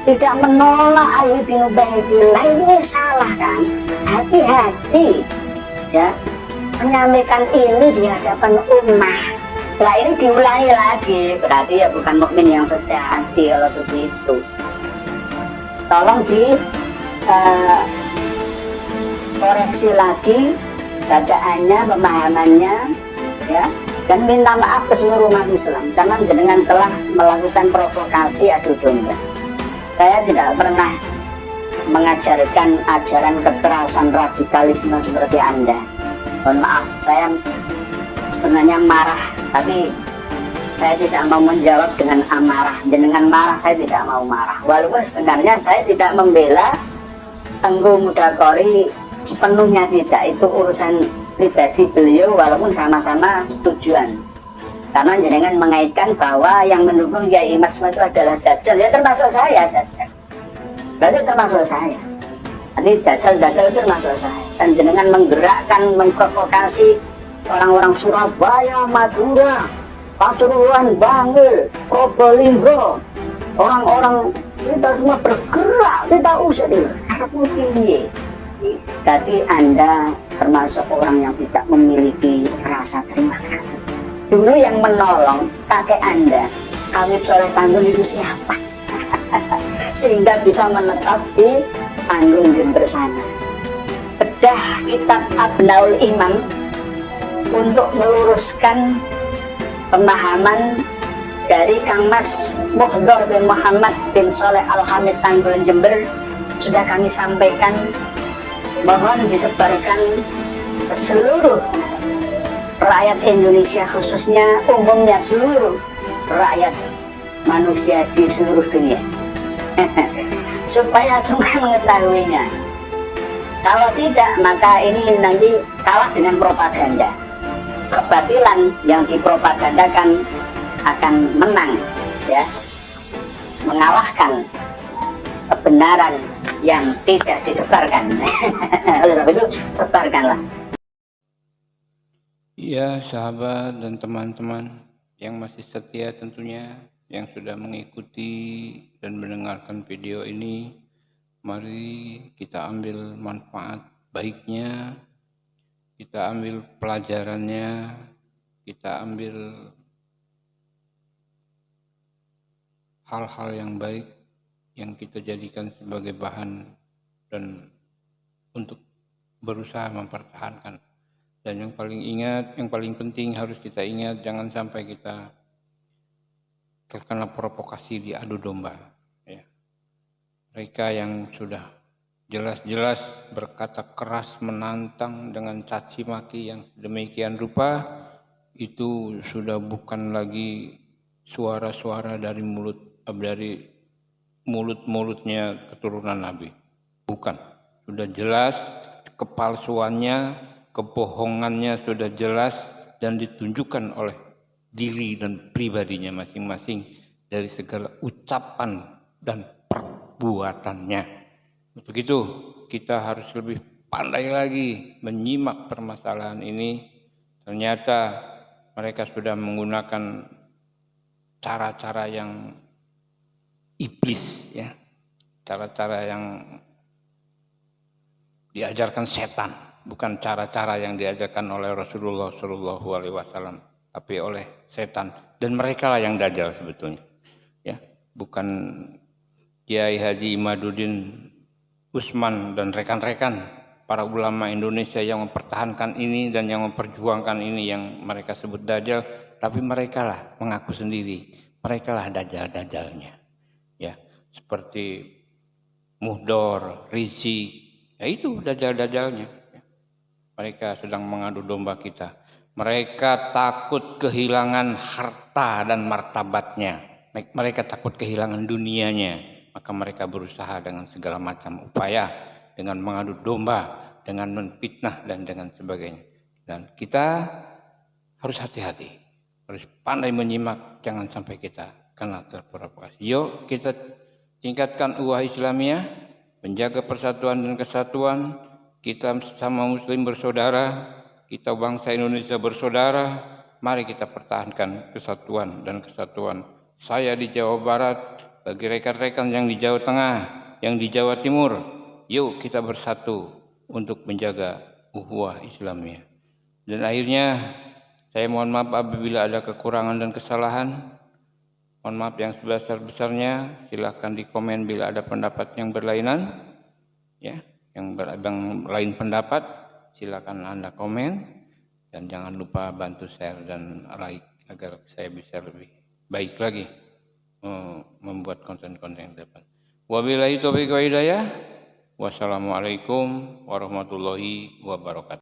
tidak menolak Ali bin Ubaidillah, ini salah kan? Hati-hati ya menyampaikan ini di hadapan umat. Nah ini diulangi lagi, berarti ya bukan mukmin yang sejati kalau begitu. Tolong di koreksi lagi bacaannya, pemahamannya, ya, dan minta maaf ke seluruh umat Islam karena dengan telah melakukan provokasi adu domba. Saya tidak pernah mengajarkan ajaran kekerasan radikalisme seperti Anda. Mohon maaf, saya sebenarnya marah, tapi saya tidak mau menjawab dengan amarah. Dengan marah saya tidak mau marah. Walaupun sebenarnya saya tidak membela Tengku Mudakori sepenuhnya, tidak, itu urusan pribadi beliau, walaupun sama-sama setujuan. Karena jenengan mengaitkan bahwa yang mendukung Kiai Imad semua itu adalah Dajjal, ya termasuk saya Dajjal. Berarti termasuk saya. Nanti Dajjal itu termasuk saya. Dan jenengan menggerakkan, memprovokasi orang-orang Surabaya, Madura, Pasuruan, Bangil, Probolinggo, orang-orang kita semua bergerak, kita usir harapmu tinggi. Berarti Anda termasuk orang yang tidak memiliki rasa terima kasih. Dulu yang menolong kakek Anda, Kawit Soleh Tanggul itu siapa? Sehingga bisa menetap di Panggung Jember sana. Bedah kitab Abnaul Iman untuk meluruskan pemahaman dari Kang Mas Muhdor bin Muhammad bin Soleh Al-Hamid Tanggul Jember sudah kami sampaikan. Mohon disebarkan ke seluruh rakyat Indonesia, khususnya umumnya seluruh rakyat manusia di seluruh dunia supaya semua mengetahuinya. Kalau tidak, maka ini nanti kalah dengan propaganda. Kebatilan yang dipropagandakan akan menang, ya, mengalahkan kebenaran yang tidak disebarkan. Oleh sebab itu sebarkanlah. Ya, sahabat dan teman-teman yang masih setia tentunya, yang sudah mengikuti dan mendengarkan video ini, mari kita ambil manfaat baiknya, kita ambil pelajarannya, kita ambil hal-hal yang baik yang kita jadikan sebagai bahan dan untuk berusaha mempertahankan. Dan yang paling penting harus kita ingat, jangan sampai kita terkena provokasi di adu domba. Ya. Mereka yang sudah jelas-jelas berkata keras, menantang dengan caci maki yang demikian rupa, itu sudah bukan lagi suara-suara dari mulut-mulutnya keturunan Nabi. Bukan. Sudah jelas kepalsuannya, kebohongannya sudah jelas dan ditunjukkan oleh diri dan pribadinya masing-masing dari segala ucapan dan perbuatannya. Untuk itu kita harus lebih pandai lagi menyimak permasalahan ini. Ternyata mereka sudah menggunakan cara-cara yang iblis, ya, cara-cara yang diajarkan setan, bukan cara-cara yang diajarkan oleh Rasulullah SAW. tapi oleh setan, dan mereka lah yang dajjal sebetulnya. Ya, bukan Kiai Haji Imaduddin Usman dan rekan-rekan para ulama Indonesia yang mempertahankan ini dan yang memperjuangkan ini yang mereka sebut dajjal, tapi mereka lah mengaku sendiri, mereka lah dajjal-dajjalnya. Ya, seperti Muhdor, Rizik, ya itu dajjal-dajjalnya. Mereka sedang mengadu domba kita. Mereka takut kehilangan harta dan martabatnya. Mereka takut kehilangan dunianya. Maka mereka berusaha dengan segala macam upaya, dengan mengadu domba, dengan menfitnah dan dengan sebagainya. Dan kita harus hati-hati, harus pandai menyimak, jangan sampai kita kena terprovokasi. Yuk kita tingkatkan ukhuwah Islamiyah, menjaga persatuan dan kesatuan. Kita sama muslim bersaudara, kita bangsa Indonesia bersaudara. Mari kita pertahankan kesatuan dan kesatuan. Saya di Jawa Barat, bagi rekan-rekan yang di Jawa Tengah, yang di Jawa Timur, yuk kita bersatu untuk menjaga ukhuwah Islamiyah. Dan akhirnya saya mohon maaf apabila ada kekurangan dan kesalahan. Mohon maaf yang sebesar-besarnya. Silakan di komen bila ada pendapat yang berlainan. Ya, yang lain pendapat, silakan Anda komen. Dan jangan lupa bantu share dan like agar saya bisa lebih baik lagi membuat konten-konten yang depan. Wabillahi taufiq wa hidayah. Wassalamualaikum warahmatullahi wabarakatuh.